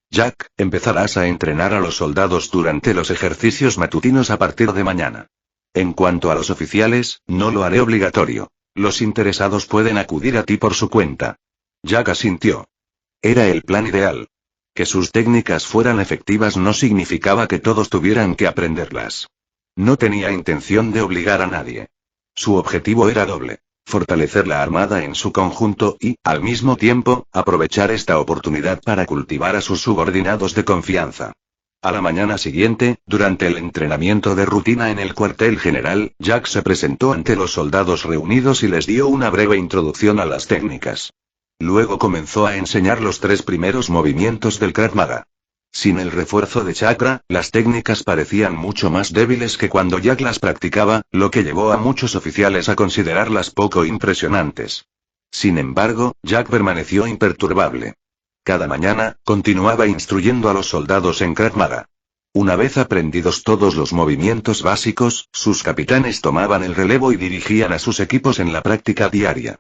Jack, empezarás a entrenar a los soldados durante los ejercicios matutinos a partir de mañana. En cuanto a los oficiales, no lo haré obligatorio. Los interesados pueden acudir a ti por su cuenta. Jack asintió. Era el plan ideal. Que sus técnicas fueran efectivas no significaba que todos tuvieran que aprenderlas. No tenía intención de obligar a nadie. Su objetivo era doble: fortalecer la armada en su conjunto y, al mismo tiempo, aprovechar esta oportunidad para cultivar a sus subordinados de confianza. A la mañana siguiente, durante el entrenamiento de rutina en el cuartel general, Jack se presentó ante los soldados reunidos y les dio una breve introducción a las técnicas. Luego comenzó a enseñar los 3 primeros movimientos del Krav Maga. Sin el refuerzo de chakra, las técnicas parecían mucho más débiles que cuando Jack las practicaba, lo que llevó a muchos oficiales a considerarlas poco impresionantes. Sin embargo, Jack permaneció imperturbable. Cada mañana, continuaba instruyendo a los soldados en Krav Maga. Una vez aprendidos todos los movimientos básicos, sus capitanes tomaban el relevo y dirigían a sus equipos en la práctica diaria.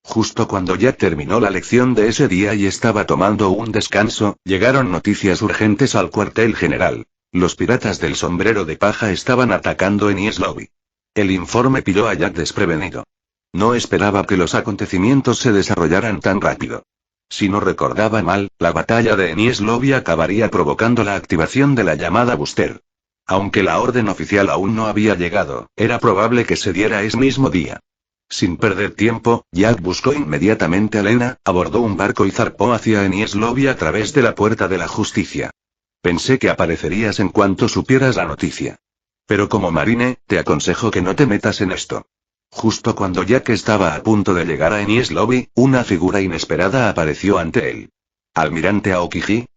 Justo cuando Jack terminó la lección de ese día y estaba tomando un descanso, llegaron noticias urgentes al cuartel general. Los piratas del sombrero de paja estaban atacando en East Lobby. El informe pilló a Jack desprevenido. No esperaba que los acontecimientos se desarrollaran tan rápido. Si no recordaba mal, la batalla de Enies Lobby acabaría provocando la activación de la llamada Booster. Aunque la orden oficial aún no había llegado, era probable que se diera ese mismo día. Sin perder tiempo, Jack buscó inmediatamente a Lena, abordó un barco y zarpó hacia Enies Lobby a través de la Puerta de la Justicia. Pensé que aparecerías en cuanto supieras la noticia. Pero como marine, te aconsejo que no te metas en esto. Justo cuando Jack estaba a punto de llegar a Enies Lobby, una figura inesperada apareció ante él. ¿Almirante Aokiji?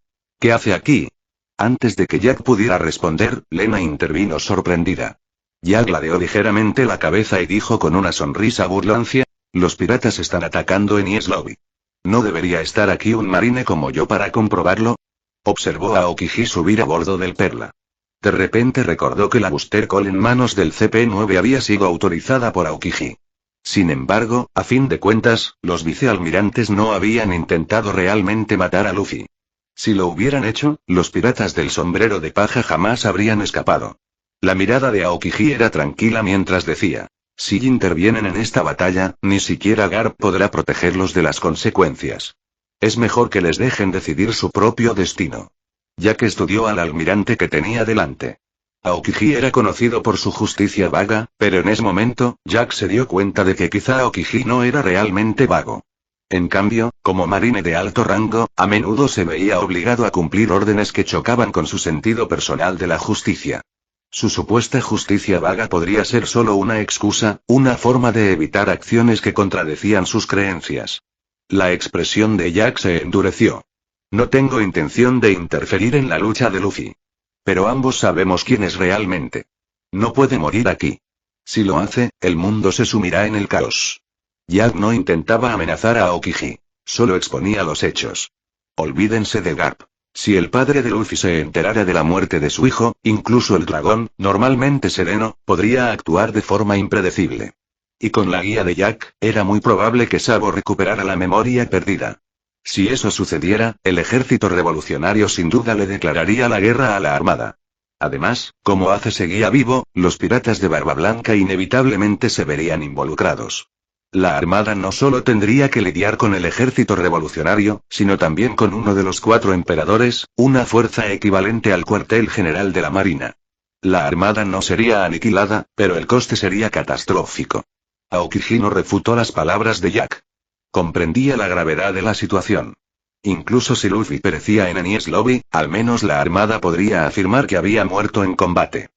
¿Qué hace aquí? Antes de que Jack pudiera responder, Lena intervino sorprendida. Jack ladeó ligeramente la cabeza y dijo con una sonrisa burlancia: los piratas están atacando Enies Lobby. ¿No debería estar aquí un marine como yo para comprobarlo? Observó a Aokiji subir a bordo del Perla. De repente recordó que la Booster Call en manos del CP-9 había sido autorizada por Aokiji. Sin embargo, a fin de cuentas, los vicealmirantes no habían intentado realmente matar a Luffy. Si lo hubieran hecho, los piratas del sombrero de paja jamás habrían escapado. La mirada de Aokiji era tranquila mientras decía: si intervienen en esta batalla, ni siquiera Garp podrá protegerlos de las consecuencias. Es mejor que les dejen decidir su propio destino. Jack estudió al almirante que tenía delante. Aokiji era conocido por su justicia vaga, pero en ese momento, Jack se dio cuenta de que quizá Aokiji no era realmente vago. En cambio, como marine de alto rango, a menudo se veía obligado a cumplir órdenes que chocaban con su sentido personal de la justicia. Su supuesta justicia vaga podría ser solo una excusa, una forma de evitar acciones que contradecían sus creencias. La expresión de Jack se endureció. No tengo intención de interferir en la lucha de Luffy. Pero ambos sabemos quién es realmente. No puede morir aquí. Si lo hace, el mundo se sumirá en el caos. Jack no intentaba amenazar a Aokiji. Solo exponía los hechos. Olvídense de Garp. Si el padre de Luffy se enterara de la muerte de su hijo, incluso el dragón, normalmente sereno, podría actuar de forma impredecible. Y con la guía de Jack, era muy probable que Sabo recuperara la memoria perdida. Si eso sucediera, el ejército revolucionario sin duda le declararía la guerra a la armada. Además, como Ace seguía vivo, los piratas de Barba Blanca inevitablemente se verían involucrados. La armada no solo tendría que lidiar con el ejército revolucionario, sino también con uno de los 4 emperadores, una fuerza equivalente al cuartel general de la marina. La armada no sería aniquilada, pero el coste sería catastrófico. Aokiji no refutó las palabras de Jack. Comprendía la gravedad de la situación. Incluso si Luffy perecía en Enies Lobby, al menos la armada podría afirmar que había muerto en combate.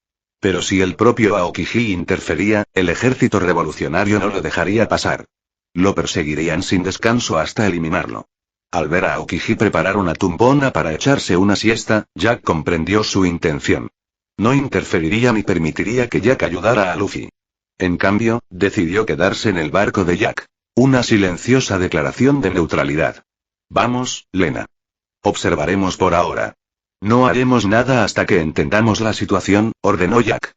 Pero si el propio Aokiji interfería, el ejército revolucionario no lo dejaría pasar. Lo perseguirían sin descanso hasta eliminarlo. Al ver a Aokiji preparar una tumbona para echarse una siesta, Jack comprendió su intención. No interferiría ni permitiría que Jack ayudara a Luffy. En cambio, decidió quedarse en el barco de Jack. Una silenciosa declaración de neutralidad. Vamos, Lena. Observaremos por ahora. No haremos nada hasta que entendamos la situación, ordenó Jack.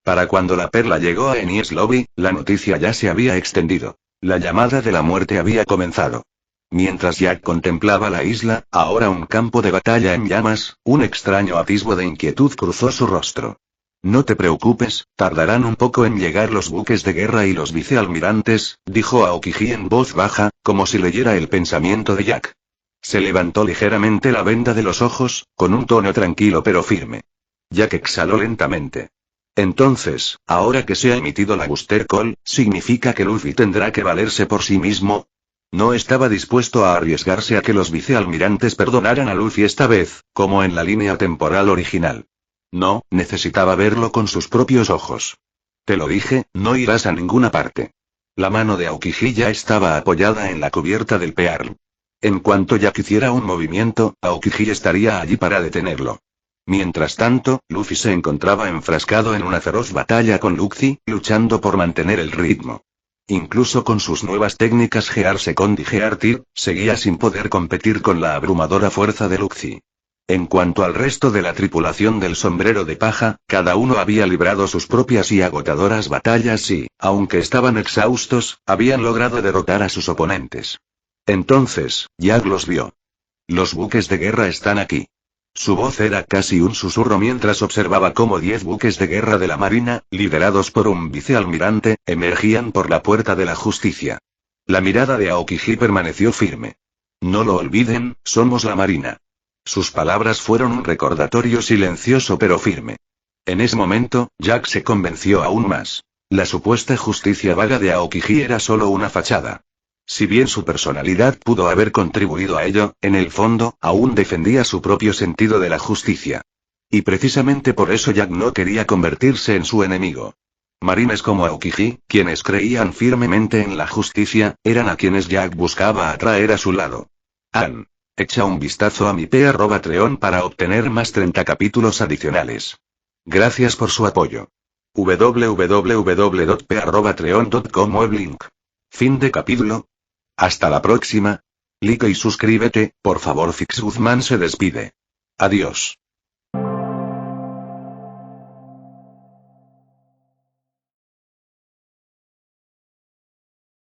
Para cuando la perla llegó a Enies Lobby, la noticia ya se había extendido. La llamada de la muerte había comenzado. Mientras Jack contemplaba la isla, ahora un campo de batalla en llamas, un extraño atisbo de inquietud cruzó su rostro. No te preocupes, tardarán un poco en llegar los buques de guerra y los vicealmirantes, dijo Aokiji en voz baja, como si leyera el pensamiento de Jack. Se levantó ligeramente la venda de los ojos, con un tono tranquilo pero firme. Jack exhaló lentamente. Entonces, ahora que se ha emitido la Booster Call, ¿significa que Luffy tendrá que valerse por sí mismo? No estaba dispuesto a arriesgarse a que los vicealmirantes perdonaran a Luffy esta vez, como en la línea temporal original. No, necesitaba verlo con sus propios ojos. Te lo dije, no irás a ninguna parte. La mano de Aokiji ya estaba apoyada en la cubierta del Pearl. En cuanto Jack hiciera un movimiento, Aokiji estaría allí para detenerlo. Mientras tanto, Luffy se encontraba enfrascado en una feroz batalla con Luffy, luchando por mantener el ritmo. Incluso con sus nuevas técnicas Gear Second y Gear Third, seguía sin poder competir con la abrumadora fuerza de Luffy. En cuanto al resto de la tripulación del sombrero de paja, cada uno había librado sus propias y agotadoras batallas y, aunque estaban exhaustos, habían logrado derrotar a sus oponentes. Entonces, Jack los vio. Los buques de guerra están aquí. Su voz era casi un susurro mientras observaba cómo 10 buques de guerra de la marina, liderados por un vicealmirante, emergían por la puerta de la justicia. La mirada de Aokiji permaneció firme. No lo olviden, somos la marina. Sus palabras fueron un recordatorio silencioso pero firme. En ese momento, Jack se convenció aún más. La supuesta justicia vaga de Aokiji era solo una fachada. Si bien su personalidad pudo haber contribuido a ello, en el fondo, aún defendía su propio sentido de la justicia. Y precisamente por eso Jack no quería convertirse en su enemigo. Marines como Aokiji, quienes creían firmemente en la justicia, eran a quienes Jack buscaba atraer a su lado. Echa un vistazo a mi Patreon para obtener más 30 capítulos adicionales. Gracias por su apoyo. www.p@patreon.com/link. Fin de capítulo. Hasta la próxima. Like y suscríbete, por favor. Fix Guzmán se despide. Adiós.